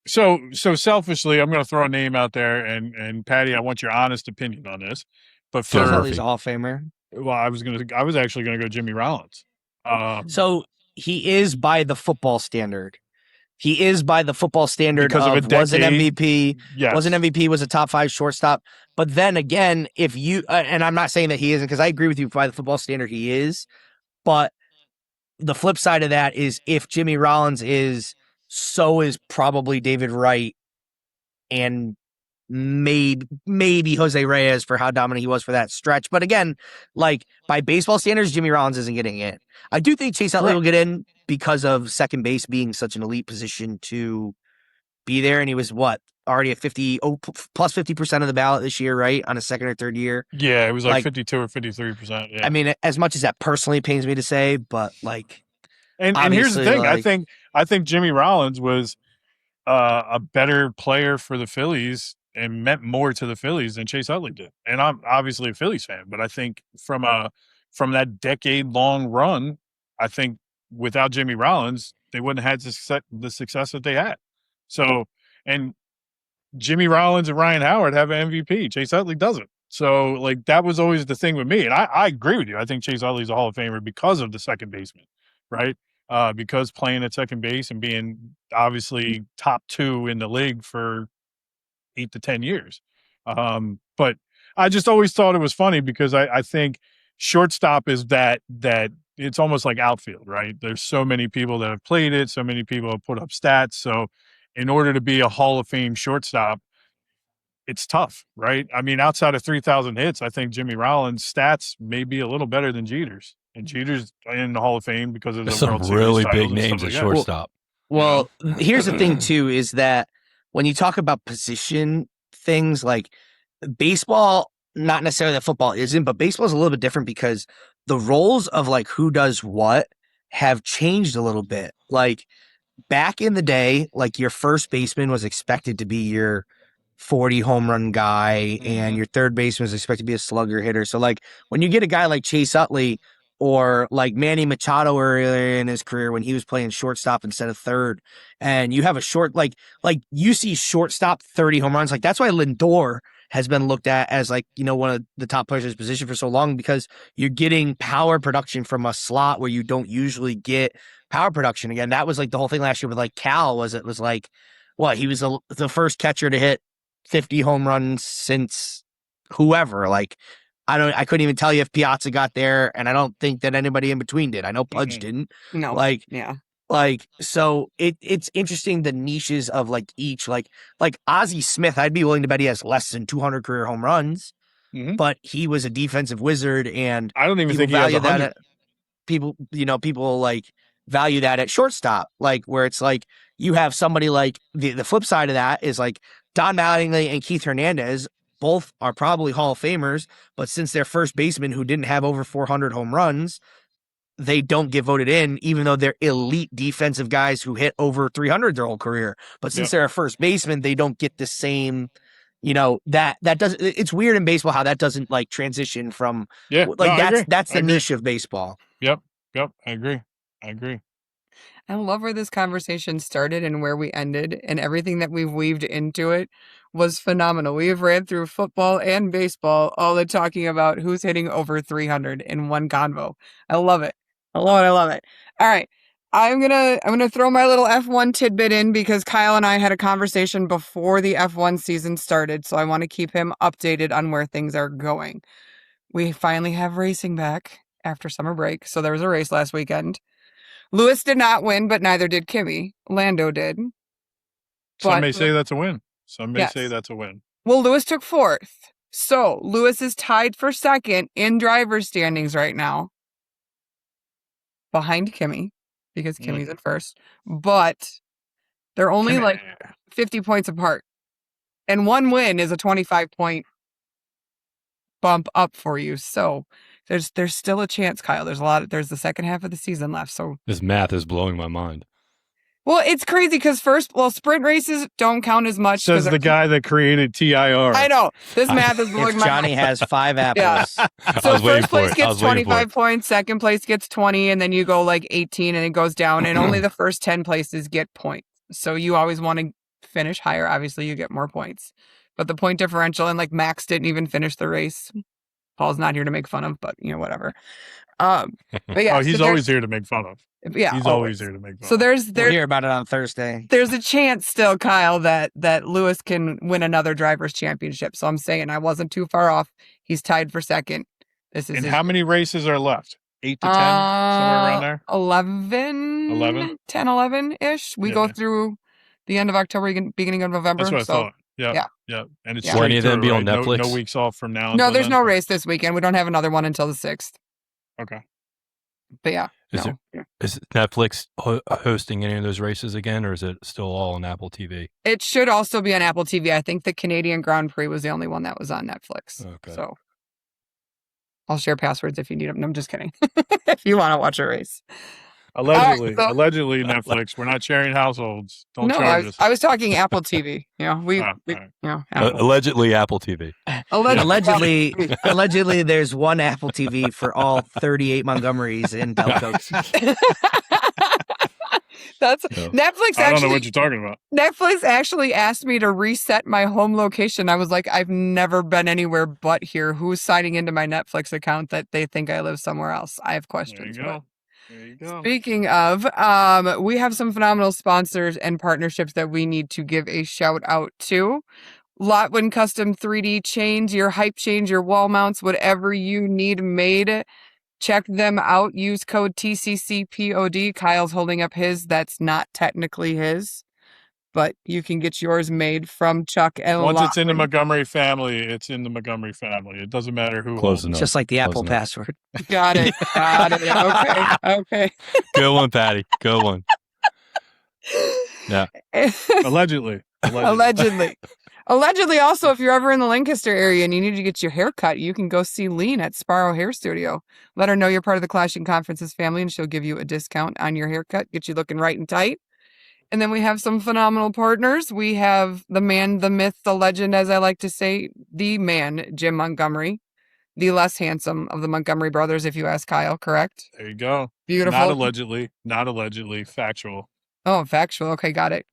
S3: So selfishly, I'm going to throw a name out there, and Paddy, I want your honest opinion on this. But
S2: Joe
S3: for
S2: Murphy.
S4: He's a Hall of Famer.
S3: well, I was actually going to go Jimmy Rollins.
S4: So he is by the football standard. He is by the football standard
S3: Because of a
S4: was an
S3: decade.
S4: MVP,
S3: Yes.
S4: was an MVP, was a top 5 shortstop. But then again, if you and I'm not saying that he isn't, because I agree with you by the football standard he is. But the flip side of that is if Jimmy Rollins is, so is probably David Wright and maybe Jose Reyes for how dominant he was for that stretch. But again, like by baseball standards, Jimmy Rollins isn't getting in. I do think Chase Utley will get in because of second base being such an elite position to be there. And he was already at plus 50% of the ballot this year, right? On a second or third year.
S3: Yeah, it was like 52 or 53%. Yeah.
S4: I mean, as much as that personally pains me to say, but like,
S3: and here's the
S4: obviously,
S3: thing.
S4: like-
S3: I think Jimmy Rollins was a better player for the Phillies and meant more to the Phillies than Chase Utley did. And I'm obviously a Phillies fan, but I think from that decade-long run, I think without Jimmy Rollins, they wouldn't have had the success that they had. So, and Jimmy Rollins and Ryan Howard have an MVP. Chase Utley doesn't. So, like, that was always the thing with me. And I agree with you. I think Chase Utley's a Hall of Famer because of the second baseman, right? Because playing at second base and being obviously top 2 in the league for 8 to 10 years. But I just always thought it was funny because I think shortstop is that it's almost like outfield, right? There's so many people that have played it, so many people have put up stats. So in order to be a Hall of Fame shortstop, it's tough, right? I mean, outside of 3,000 hits, I think Jimmy Rollins' stats may be a little better than Jeter's. And Jeter's in the Hall of Fame because of the
S2: There's some
S3: World Series
S2: really
S3: titles
S2: big
S3: and stuff
S2: names
S3: like
S2: at
S3: that.
S2: shortstop.
S4: Well, here's the thing too, is that when you talk about position things like baseball, not necessarily that football isn't, but baseball is a little bit different because the roles of like who does what have changed a little bit. Like back in the day, like your first baseman was expected to be your 40 home run guy and your third baseman was expected to be a slugger hitter. So like when you get a guy like Chase Utley or like Manny Machado earlier in his career when he was playing shortstop instead of third, and you have a short like you see shortstop 30 home runs, like that's why Lindor has been looked at as like, you know, one of the top players in his position for so long because you're getting power production from a slot where you don't usually get power production. Again, that was like the whole thing last year with like Cal was like, what, he was the first catcher to hit 50 home runs since whoever. Like, I couldn't even tell you if Piazza got there, and I don't think that anybody in between did. I know Pudge didn't.
S1: No.
S4: Like,
S1: yeah.
S4: Like, so it's interesting the niches of like each, like Ozzie Smith, I'd be willing to bet he has less than 200 career home runs, but he was a defensive wizard, and
S3: I don't even
S4: people
S3: think he has
S4: value
S3: 100.
S4: that. People like value that at shortstop, like where it's like you have somebody like the flip side of that is like Don Mattingly and Keith Hernandez. Both are probably Hall of Famers, but since they're first basemen who didn't have over 400 home runs, they don't get voted in, even though they're elite defensive guys who hit over 300 their whole career. But since they're a first baseman, they don't get the same, you know, that doesn't, it's weird in baseball how that doesn't like transition from, that's the niche of baseball.
S3: Yep. I agree.
S1: I love where this conversation started and where we ended, and everything that we've weaved into it was phenomenal. We have ran through football and baseball, all in talking about who's hitting over 300 in one convo. I love it. I love it. I love it. All right. I'm gonna throw my little F1 tidbit in because Kyle and I had a conversation before the F1 season started, so I want to keep him updated on where things are going. We finally have racing back after summer break, so there was a race last weekend. Lewis did not win, but neither did Kimmy. Lando did.
S3: Some may say that's a win. Some may
S1: Yes.
S3: say that's a win.
S1: Well, Lewis took 4th. So Lewis is tied for 2nd in driver's standings right now, behind Kimmy, because Kimmy's in 1st. But they're only like 50 points apart. And one win is a 25-point bump up for you. So there's still a chance, Kyle. There's the second half of the season left. So
S2: This math is blowing my mind.
S1: well, it's crazy because sprint races don't count as much.
S3: Says the guy that created TIR.
S1: I know. This math is blowing
S4: If
S1: my
S4: Johnny
S1: mind.
S4: has 5 apples,
S1: So
S2: was waiting
S1: first
S2: for
S1: place
S2: it. I
S1: gets
S2: was waiting for
S1: 25
S2: it.
S1: points, second place gets 20, and then you go like 18 and it goes down, and only the first 10 places get points. So you always want to finish higher. Obviously, you get more points. But the point differential, and like Max didn't even finish the race. Paul's not here to make fun of, but whatever. But yeah,
S3: Oh, he's
S1: so
S3: always here to make fun of.
S1: yeah,
S3: He's always here to make fun
S1: So
S3: of.
S4: we'll hear about it on Thursday.
S1: there's a chance still, Kyle, that Lewis can win another driver's championship. So I'm saying I wasn't too far off. He's tied for 2nd. This is
S3: And
S1: his
S3: how many races are left? 8 to 10? Somewhere around there?
S1: 11?
S3: 11?
S1: 10, 11-ish. We
S3: Yeah.
S1: go through the end of October, beginning of November.
S3: That's what I
S1: so,
S3: thought. Yeah.
S1: yeah.
S3: And it's
S1: Yeah.
S2: Will
S3: straight
S2: any of them
S3: through,
S2: be on
S3: right?
S2: Netflix?
S3: No weeks off from now.
S1: No,
S3: until
S1: there's
S3: then?
S1: no race this weekend. We don't have another one until the 6th.
S3: Okay.
S1: But yeah.
S2: Is
S1: no. Yeah.
S2: Is Netflix hosting any of those races again, or is it still all on Apple TV?
S1: It should also be on Apple TV. I think the Canadian Grand Prix was the only one that was on Netflix.
S2: Okay.
S1: So I'll share passwords if you need them. No, I'm just kidding. If you want to watch a race.
S3: Allegedly.
S1: so-
S3: Allegedly, Netflix. We're not sharing households. Don't
S1: No,
S3: charge us.
S1: I was talking Apple TV. We
S3: all right.
S1: Apple.
S2: Allegedly Apple TV.
S4: Allegedly, there's one Apple TV for all 38 Montgomerys in Delco.
S1: That's
S2: No.
S1: Netflix.
S3: I don't know
S1: Actually,
S3: what you're talking about.
S1: Netflix actually asked me to reset my home location. I was like, I've never been anywhere but here. Who's signing into my Netflix account that they think I live somewhere else? I have
S3: There
S1: questions.
S3: you go. There you go.
S1: Speaking of, we have some phenomenal sponsors and partnerships that we need to give a shout out to. Lotwin Custom 3D chains, your hype chains, your wall mounts, whatever you need made. Check them out. Use code TCCPOD. Kyle's holding up his. That's not technically his, but you can get yours made from Chuck and
S3: Once it's in the
S1: Lotwin.
S3: Montgomery family, it's in the Montgomery family. It doesn't matter who
S2: Close
S3: holds
S2: enough.
S4: Just like the
S2: Close
S4: Apple
S2: enough.
S4: password.
S1: Got it. Got it. Okay.
S2: Good one, Patty. Good one. Yeah.
S3: it. Allegedly.
S1: Allegedly. Allegedly, also, if you're ever in the Lancaster area and you need to get your hair cut, you can go see Lean at Sparrow Hair Studio. Let her know you're part of the Clashing Conferences family, and she'll give you a discount on your haircut, get you looking right and tight. And then we have some phenomenal partners. We have the man, the myth, the legend, as I like to say, the man, Jim Montgomery, the less handsome of the Montgomery brothers, if you ask Kyle, correct?
S3: There you go.
S1: Beautiful.
S3: Not allegedly. Not allegedly. Factual.
S1: Oh, factual. Okay, got it.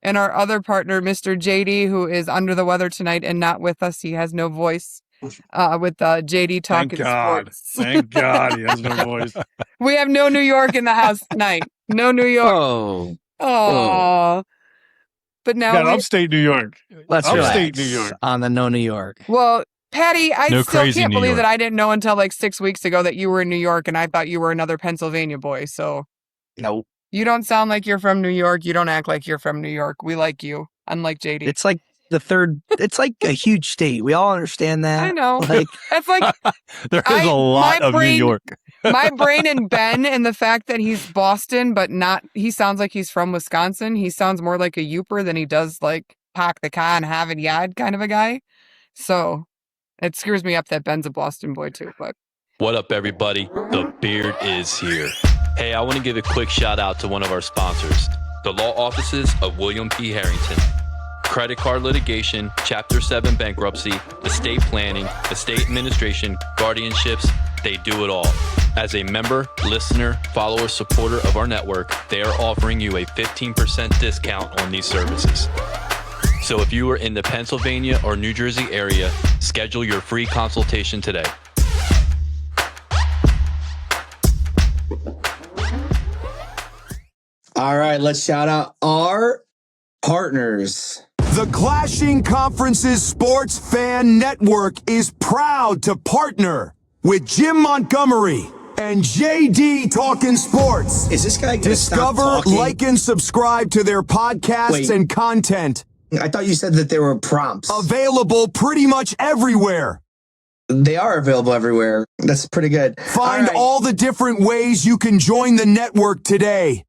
S1: And our other partner, Mr. JD, who is under the weather tonight and not with us. He has no voice. With JD
S3: Thank
S1: Talking
S3: God.
S1: Sports.
S3: Thank God he has no voice.
S1: We have no New York in the house tonight. No New York.
S4: Oh,
S1: Oh. But now
S3: Got
S1: we,
S3: upstate New York.
S4: let's
S3: Upstate
S4: relax
S3: New York.
S4: on the No New York.
S1: well, Patty, I
S2: No
S1: still
S2: crazy
S1: can't
S2: New
S1: believe
S2: York.
S1: that I didn't know until like 6 weeks ago that you were in New York, and I thought you were another Pennsylvania boy. So
S4: Nope.
S1: you don't sound like you're from New York. You don't act like you're from New York. We like you, unlike JD.
S4: It's like the third. It's like a huge state. We all understand that.
S1: I know.
S4: Like,
S1: That's like
S2: There is a lot
S1: my
S2: of New
S1: brain-
S2: York.
S1: my brain and Ben, and the fact that he's Boston, but not, he sounds like he's from Wisconsin. He sounds more like a Youper than he does like Park the car and have it yad kind of a guy. So it screws me up that Ben's a Boston boy too. But
S5: What up, everybody? The beard is here. Hey, I want to give a quick shout out to one of our sponsors, the law offices of William P. Harrington. Credit card litigation, Chapter 7 bankruptcy, estate planning, estate administration, guardianships, they do it all. As a member, listener, follower, supporter of our network, they are offering you a 15% discount on these services. So if you are in the Pennsylvania or New Jersey area, schedule your free consultation today.
S6: All right, let's shout out our partners.
S7: The Clashing Conferences Sports Fan Network is proud to partner with Jim Montgomery and JD Talking Sports.
S6: Is this guy gonna stop
S7: Discover,
S6: talking?
S7: like, and subscribe to their podcasts
S6: Wait.
S7: and content.
S6: I thought you said that there were prompts.
S7: Available pretty much everywhere.
S6: They are available everywhere. That's pretty good.
S7: Find
S6: right.
S7: all the different ways you can join the network today.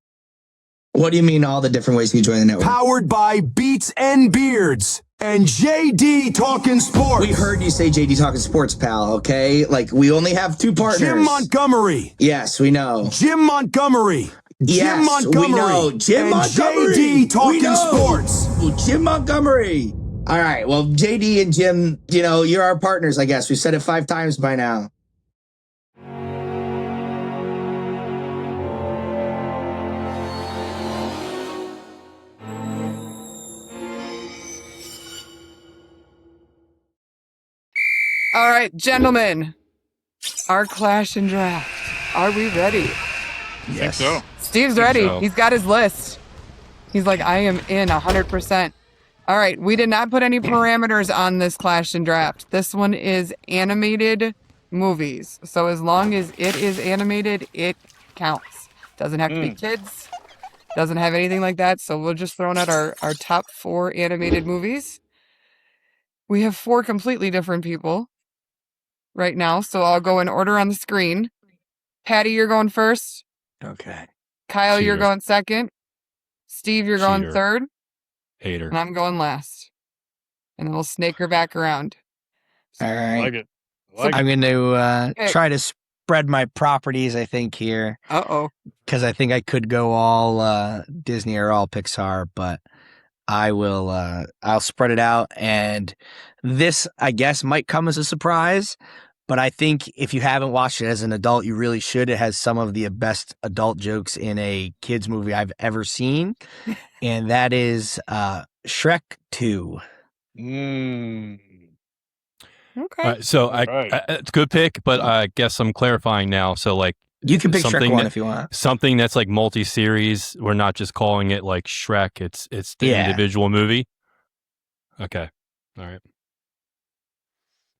S6: What do you mean all the different ways you join the network?
S7: Powered by Beats and Beards and JD Talking Sports.
S6: We heard you say JD Talking Sports, pal, okay? Like, we only have two partners.
S7: Jim Montgomery.
S6: Yes, we know.
S7: Jim Montgomery.
S6: Yes,
S7: Jim Montgomery.
S6: we know. Jim
S7: and
S6: Montgomery.
S7: JD Talking
S6: We know.
S7: Sports.
S6: Jim Montgomery. All right, well, JD and Jim, you know, you're our partners, I guess. We've said it 5 times by now.
S1: All right, gentlemen, our clash and draft. Are we ready?
S3: I think so.
S1: Steve's ready.
S2: so.
S1: He's got his list. He's like, I am in 100%. All right, we did not put any parameters on this clash and draft. This one is animated movies. So as long as it is animated, it counts. Doesn't have to be kids. Doesn't have anything like that. So we'll just throw out our top 4 animated movies. We have 4 completely different people right now. So I'll go in order on the screen. Paddy, you're going first.
S4: Okay.
S1: Kyle, you're
S2: Cheater.
S1: going second. Steve, you're going
S2: Cheater.
S1: third.
S2: Hater.
S1: And I'm going last. And then we'll snake her back around.
S6: All
S3: I
S6: right.
S3: like it. I like it.
S4: I'm going to
S1: Okay.
S4: try to spread my properties, I think, here,
S1: Uh-oh.
S4: because I think I could go all Disney or all Pixar, but I will. I'll spread it out, and this, I guess, might come as a surprise. But I think if you haven't watched it as an adult, you really should. It has some of the best adult jokes in a kids movie I've ever seen, and that is Shrek 2.
S3: Mm.
S1: Okay.
S2: So
S3: Right.
S2: it's a good pick, but I guess I'm clarifying now. So like
S4: You can pick Shrek
S2: Something
S4: 1
S2: that-
S4: if you want.
S2: something that's like multi-series. We're not just calling it like Shrek. It's the
S4: Yeah.
S2: individual movie. Okay. All right.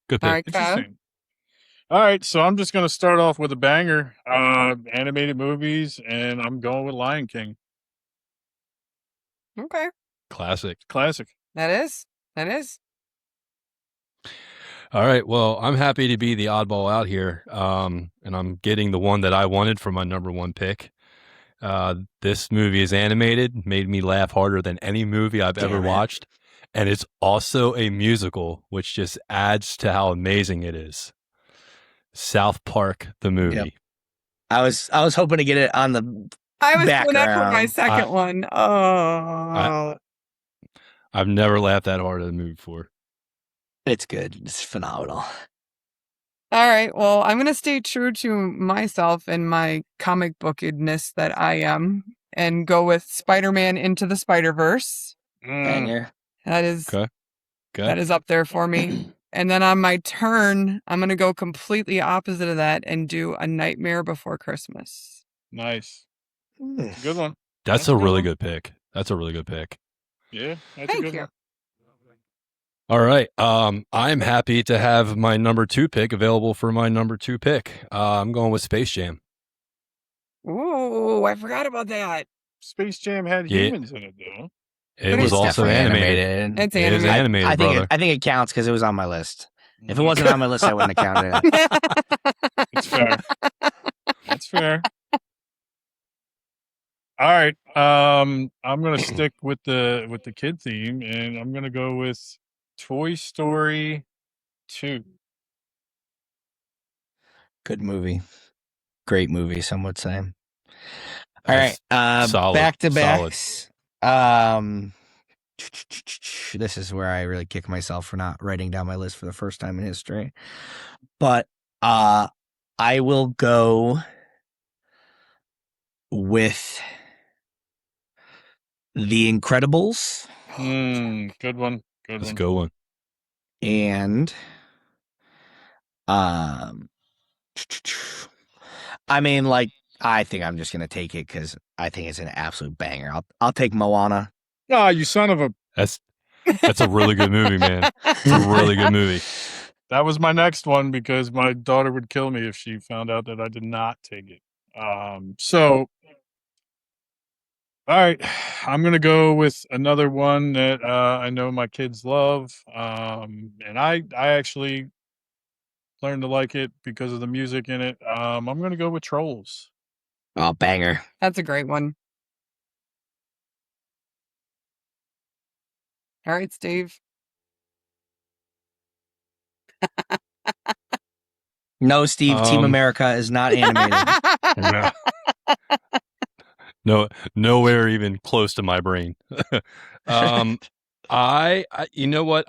S2: Good pick.
S1: All right, Kyle.
S3: Interesting. All right, so I'm just gonna start off with a banger. Animated movies, and I'm going with Lion King.
S1: Okay.
S2: Classic.
S3: Classic.
S1: That is.
S2: All right. Well, I'm happy to be the oddball out here, and I'm getting the one that I wanted for my number 1 pick. This movie is animated, made me laugh harder than any movie I've ever
S6: Damn it.
S2: watched, and it's also a musical, which just adds to how amazing it is. South Park, the movie.
S4: Yep. I was hoping to get it on the.
S1: I was going up with my
S4: Background.
S1: second one. Oh.
S2: I've never laughed that hard at a movie before.
S4: It's good. It's phenomenal.
S1: All right. Well, I'm going to stay true to myself and my comic bookedness that I am and go with Spider-Man Into the Spider-Verse.
S4: Banger.
S1: That is
S2: Okay. Good.
S1: that is up there for me. And then on my turn, I'm going to go completely opposite of that and do A Nightmare Before Christmas.
S3: Nice. Good one.
S2: That's a really good pick. That's a really good pick.
S3: Yeah, that's a
S1: Thank
S3: good
S1: you.
S3: one.
S2: All right. I'm happy to have my number 2 pick available for my number 2 pick. I'm going with Space Jam.
S1: Ooh, I forgot about that.
S3: Space Jam had
S2: Yeah.
S3: humans in it, though.
S2: It
S1: But
S2: was
S1: it's
S2: also
S4: definitely
S2: animated.
S1: It's
S2: It is
S1: animated.
S2: animated,
S4: I think
S2: brother.
S4: I think it counts because it was on my list. If it wasn't on my list, I wouldn't have counted it.
S3: It's fair. That's fair. All right. I'm gonna stick with the kid theme, and I'm gonna go with Toy Story 2.
S4: Good movie. Great movie, some would say. All
S2: That's
S4: right.
S2: solid,
S4: Back to backs. This is where I really kick myself for not writing down my list for the first time in history. But I will go with The Incredibles
S3: Good one. Good
S2: That's a
S3: one.
S2: good one.
S4: and I mean, like, I think I'm just gonna take it because I think it's an absolute banger. I'll take Moana.
S3: Ah, you son of a.
S2: That's a really good movie, man. It's a really good movie.
S3: That was my next one because my daughter would kill me if she found out that I did not take it. So, all right, I'm gonna go with another one that I know my kids love, and I actually learned to like it because of the music in it. I'm gonna go with Trolls.
S4: Oh, banger.
S1: That's a great one. All right, Steve.
S4: No, Steve, Team America is not animated.
S2: No, nowhere even close to my brain. I you know what?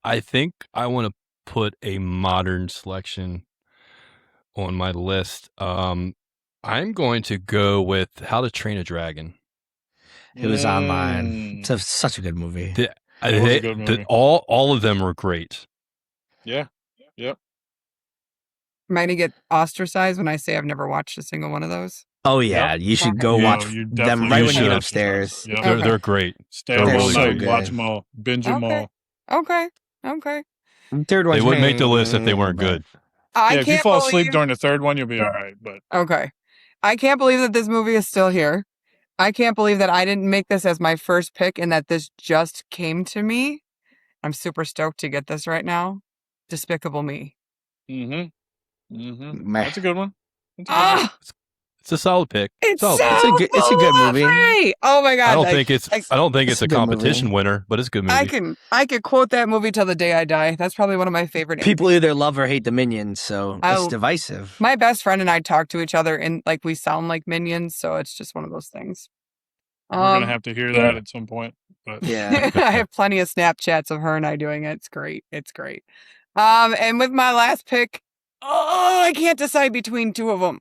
S2: I think I want to put a modern selection on my list. I'm going to go with How to Train a Dragon.
S4: It was on mine. It's such a good movie.
S3: It was a good movie.
S2: All of them were great.
S3: Yeah. Yep.
S1: Am I going to get ostracized when I say I've never watched a single one of those?
S4: Oh yeah,
S3: Yep.
S4: you should go
S3: Yeah,
S4: watch
S3: you
S4: them
S3: definitely
S4: right when you
S2: should.
S4: get upstairs.
S3: Yep.
S1: Okay.
S2: They're great.
S3: Stay
S2: They're
S3: up all
S2: really
S3: night,
S4: good.
S3: watch them all, binge them
S1: Okay.
S3: all.
S1: Okay.
S4: Third one.
S2: They wouldn't make the list if they weren't good.
S1: I
S3: Yeah, if you
S1: can't
S3: fall asleep
S1: believe.
S3: during the third one, you'll be all right. But
S1: Okay. I can't believe that this movie is still here. I can't believe that I didn't make this as my first pick and that this just came to me. I'm super stoked to get this right now. Despicable Me.
S4: Meh.
S3: That's a good one. That's a good one.
S1: Ah,
S2: It's a solid pick.
S1: it's
S2: Solid
S1: so
S2: pick.
S4: it's a good movie.
S1: fluffy. Oh my god!
S2: I don't think it's
S4: it's
S2: a
S4: a good
S2: competition
S4: movie.
S2: winner, but it's a good movie.
S1: I could quote that movie till the day I die. That's probably one of my favorite.
S4: People either love or hate the Minions, so it's
S1: Oh,
S4: divisive.
S1: My best friend and I talk to each other and like we sound like minions, so it's just one of those things.
S3: We're gonna have to hear that at some point. But
S4: Yeah.
S1: I have plenty of Snapchats of her and I doing it. It's great. It's great. And with my last pick, I can't decide between two of them.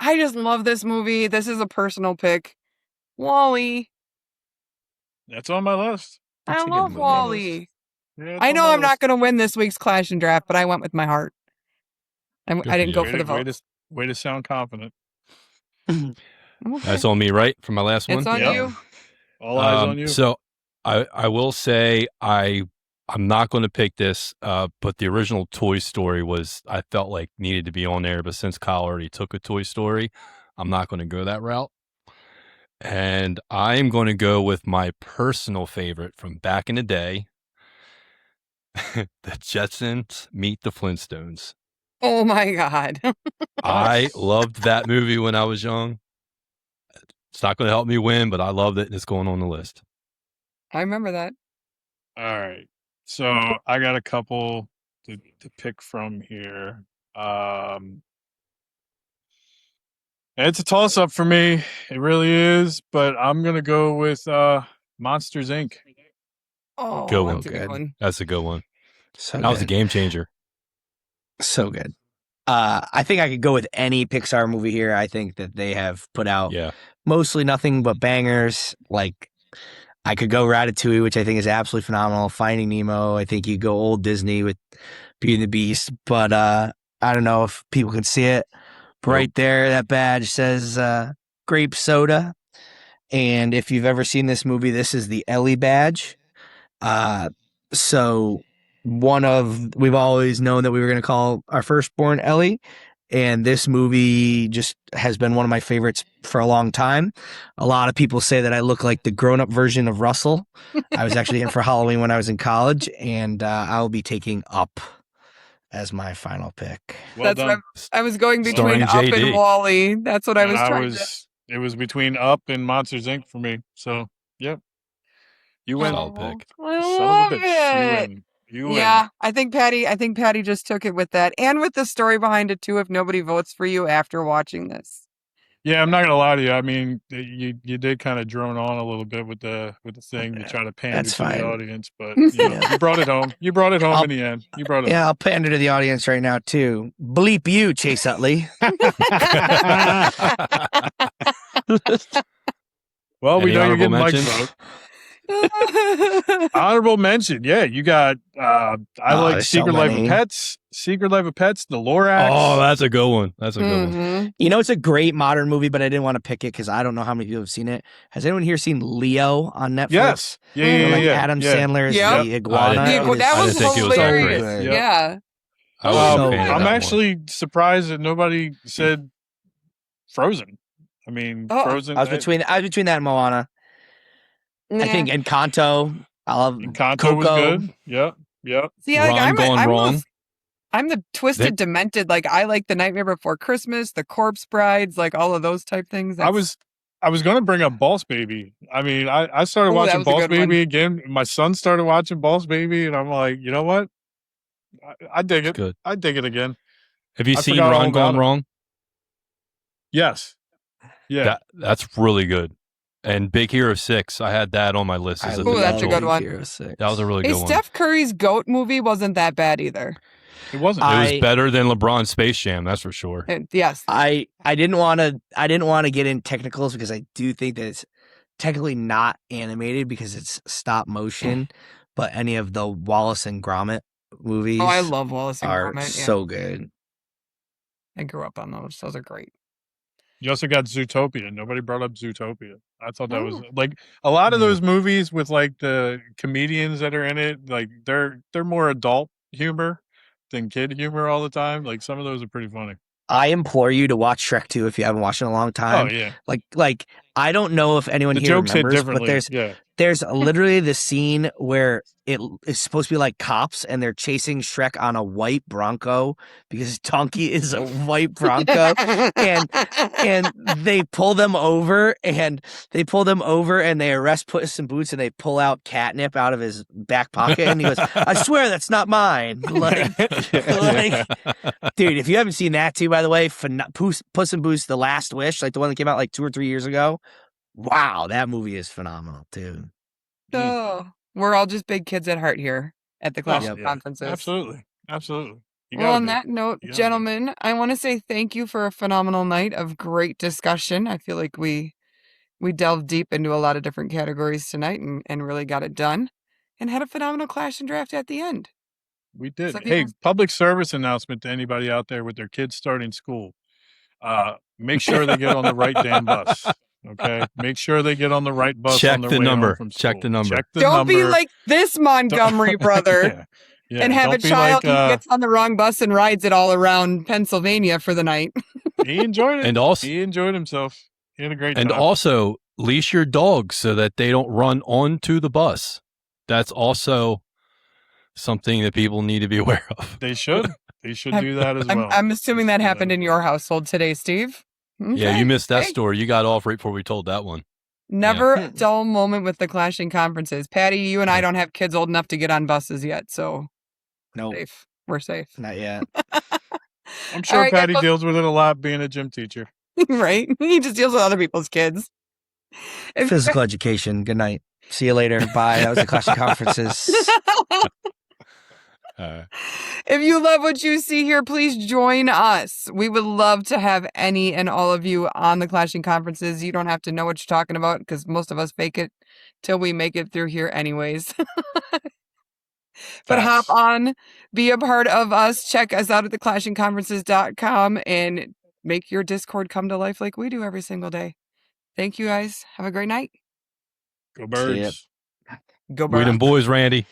S1: I just love this movie. This is a personal pick. Wall-E.
S3: that's on my list.
S1: I
S4: a good
S1: love
S4: movie.
S1: Wall-E.
S3: Yeah, it's
S1: I
S3: on
S1: know
S3: my
S1: I'm not
S3: list.
S1: going to win this week's Clash and Draft, but I went with my heart. I
S2: for
S1: didn't
S2: you.
S1: go for the vote.
S3: Way to sound confident.
S2: That's on me, right? For my last one.
S1: It's on
S3: Yep.
S1: you.
S3: All eyes on you.
S2: So I will say I'm not going to pick this, but the original Toy Story I felt like needed to be on there, but since Kyle already took a Toy Story, I'm not going to go that route. And I'm going to go with my personal favorite from back in the day, The Jetsons Meet the Flintstones.
S1: Oh my God.
S2: I loved that movie when I was young. It's not going to help me win, but I loved it, and it's going on the list.
S1: I remember that.
S3: All right. So I got a couple to pick from here. It's a toss up for me. It really is, but I'm gonna go with Monsters Inc.
S1: Oh,
S2: Good one.
S1: that's a good one.
S2: That's a good one.
S4: So
S2: That was a
S4: good.
S2: game changer.
S4: So good. I think I could go with any Pixar movie here. I think that they have put out
S2: Yeah.
S4: mostly nothing but bangers. Like, I could go Ratatouille, which I think is absolutely phenomenal. Finding Nemo. I think you go old Disney with Beauty and the Beast. But I don't know if people can see it. But right there, that badge says grape soda. And if you've ever seen this movie, this is the Ellie badge. So we've always known that we were going to call our firstborn Ellie. And this movie just has been one of my favorites for a long time. A lot of people say that I look like the grown-up version of Russell. I was actually in for Halloween when I was in college, and I'll be taking Up as my final pick.
S3: Well
S1: That's
S3: done.
S1: what I was going between
S2: Starring
S1: Up
S2: JD.
S1: and Wall-E. That's what I
S3: And
S1: was trying to.
S3: it was between Up and Monsters Inc. for me. So yep. You win.
S2: Solid pick.
S1: I
S3: Son
S1: love
S3: of a bitch. You
S1: it.
S3: win. You win.
S1: Yeah, I think Patty just took it with that and with the story behind it too if nobody votes for you after watching this.
S3: Yeah, I'm not gonna lie to you. I mean, you did kind of drone on a little bit with the thing to try to pander
S4: That's
S3: to the
S4: fine.
S3: audience, but you know, you brought it home. You brought it home in the end. You brought it
S4: Yeah, I'll pander to the audience right now too. Bleep you, Chase Utley.
S3: Well, we
S2: Any
S3: know you're
S2: honorable
S3: getting Mike's
S2: mentions?
S3: vote. Honorable mention, yeah. You got I like
S4: there's so
S3: Secret Life of
S4: many.
S3: Pets, Secret Life of Pets, the Lorax.
S2: Oh, that's a good one. That's a good one.
S1: Mhm.
S4: You know, it's a great modern movie, but I didn't want to pick it because I don't know how many people have seen it. Has anyone here seen Leo on Netflix?
S3: Yes. Yeah,
S4: Where,
S3: yeah,
S4: like
S3: yeah.
S4: Adam
S3: yeah.
S4: Sandler's
S1: Yep.
S4: the iguana.
S2: I
S1: Yeah, well,
S4: It
S1: that
S4: is
S2: I
S1: was
S2: didn't think it was that
S1: hilarious.
S2: great.
S3: Yep.
S1: Yeah.
S2: I was
S4: So
S2: a fan of
S3: I'm
S2: that
S3: actually surprised that nobody said Frozen. I mean,
S1: Oh.
S3: Frozen.
S4: I was between that and Moana. I think Encanto. I love
S3: Encanto
S4: Coco.
S3: was good. Yep. Yep.
S1: See, like,
S2: Ron gone wrong.
S1: I'm the twisted, demented. Like, I like The Nightmare Before Christmas, The Corpse Brides, like all of those type things.
S3: I was going to bring up Boss Baby. I mean, I started
S1: Ooh, that
S3: watching
S1: was a
S3: Boss
S1: good one.
S3: Baby again. My son started watching Boss Baby, and I'm like, you know what? I dig
S2: It's
S3: it.
S2: good.
S3: I dig it again.
S2: Have you
S3: I
S2: seen
S3: forgot all
S2: Ron
S3: about
S2: Gone
S3: it.
S2: Wrong?
S3: Yes. Yeah.
S2: That's really good. And Big Hero 6, I had that on my list as a
S1: Ooh, that's a
S2: potential.
S1: good one.
S2: That was a really
S1: Hey,
S2: good one.
S1: Steph Curry's GOAT movie wasn't that bad either.
S3: It wasn't.
S2: It was better than LeBron's Space Jam, that's for sure.
S1: Yes.
S4: I didn't want to get in technicals because I do think that it's technically not animated because it's stop motion, but any of the Wallace and Gromit movies
S1: Oh, I love Wallace and
S4: are
S1: Gromit. Yeah.
S4: so good.
S1: I grew up on those. Those are great.
S3: You also got Zootopia. Nobody brought up Zootopia. I thought that was
S1: Oh.
S3: like a lot of those movies with like the comedians that are in it. Like they're more adult humor than kid humor all the time. Like some of those are pretty funny.
S4: I implore you to watch Shrek 2 if you haven't watched it in a long time.
S3: Oh yeah,
S4: Like I don't know if anyone
S3: the
S4: here
S3: jokes hit
S4: remembers, but
S3: differently.
S4: there's literally this scene where it is supposed to be like cops and they're chasing Shrek on a white Bronco because Donkey is a white Bronco and they pull them over and they arrest Puss in Boots and they pull out catnip out of his back pocket and he goes, I swear that's not mine. Like, dude, if you haven't seen that too, by the way, Puss in Boots, The Last Wish, like the one that came out like 2 or 3 years ago. Wow, that movie is phenomenal too.
S1: Oh, we're all just big kids at heart here at the Clash of
S3: Yeah.
S1: Conferences.
S3: Absolutely. You
S1: Well, on
S3: gotta
S1: that note,
S3: You gotta be.
S1: gentlemen, I want to say thank you for a phenomenal night of great discussion. I feel like we delved deep into a lot of different categories tonight and really got it done and had a phenomenal clash and draft at the end.
S3: We did.
S1: So
S3: Hey,
S1: people-
S3: public service announcement to anybody out there with their kids starting school. Make sure they get on the right damn bus. Okay, make sure they get on the right bus.
S2: Check
S3: on their
S2: the
S3: way home
S2: number.
S3: from
S2: Check
S3: school.
S2: the number.
S3: Check the
S1: Don't be
S3: number.
S1: like this Montgomery brother
S3: Yeah,
S1: and have a
S3: don't be
S1: child
S3: like,
S1: who gets on the wrong bus and rides it all around Pennsylvania for the night.
S3: he enjoyed it.
S2: And also,
S3: He enjoyed himself. He had a great
S2: and
S3: time.
S2: also leash your dogs so that they don't run onto the bus. That's also something that people need to be aware of.
S3: They should. They should do that as well.
S1: I'm assuming
S3: They
S1: that
S3: should do
S1: happened in your household today, Steve.
S2: Yeah,
S1: Okay.
S2: you missed that
S1: Hey.
S2: story. You got off right before we told that one.
S1: Never a dull moment with the clashing conferences. Patty, you and I don't have kids old enough to get on buses yet, so
S4: Nope,
S1: safe. We're safe.
S4: not yet.
S3: I'm sure
S1: All right,
S3: Patty
S1: guys,
S3: deals with it a lot being a gym teacher.
S1: right? He just deals with other people's kids. If-
S4: Physical education. Good night. See you later. Bye. That was the Clash of Conferences.
S1: If you love what you see here, please join us. We would love to have any and all of you on the Clashing Conferences. You don't have to know what you're talking about because most of us fake it till we make it through here anyways. But hop on, be a part of us. Check us out at theclashingconferences.com and make your Discord come to life like we do every single day. Thank you guys. Have a great night.
S3: Go
S4: See ya.
S3: Birds.
S1: Go
S2: We them
S1: Birds.
S2: boys, Randy.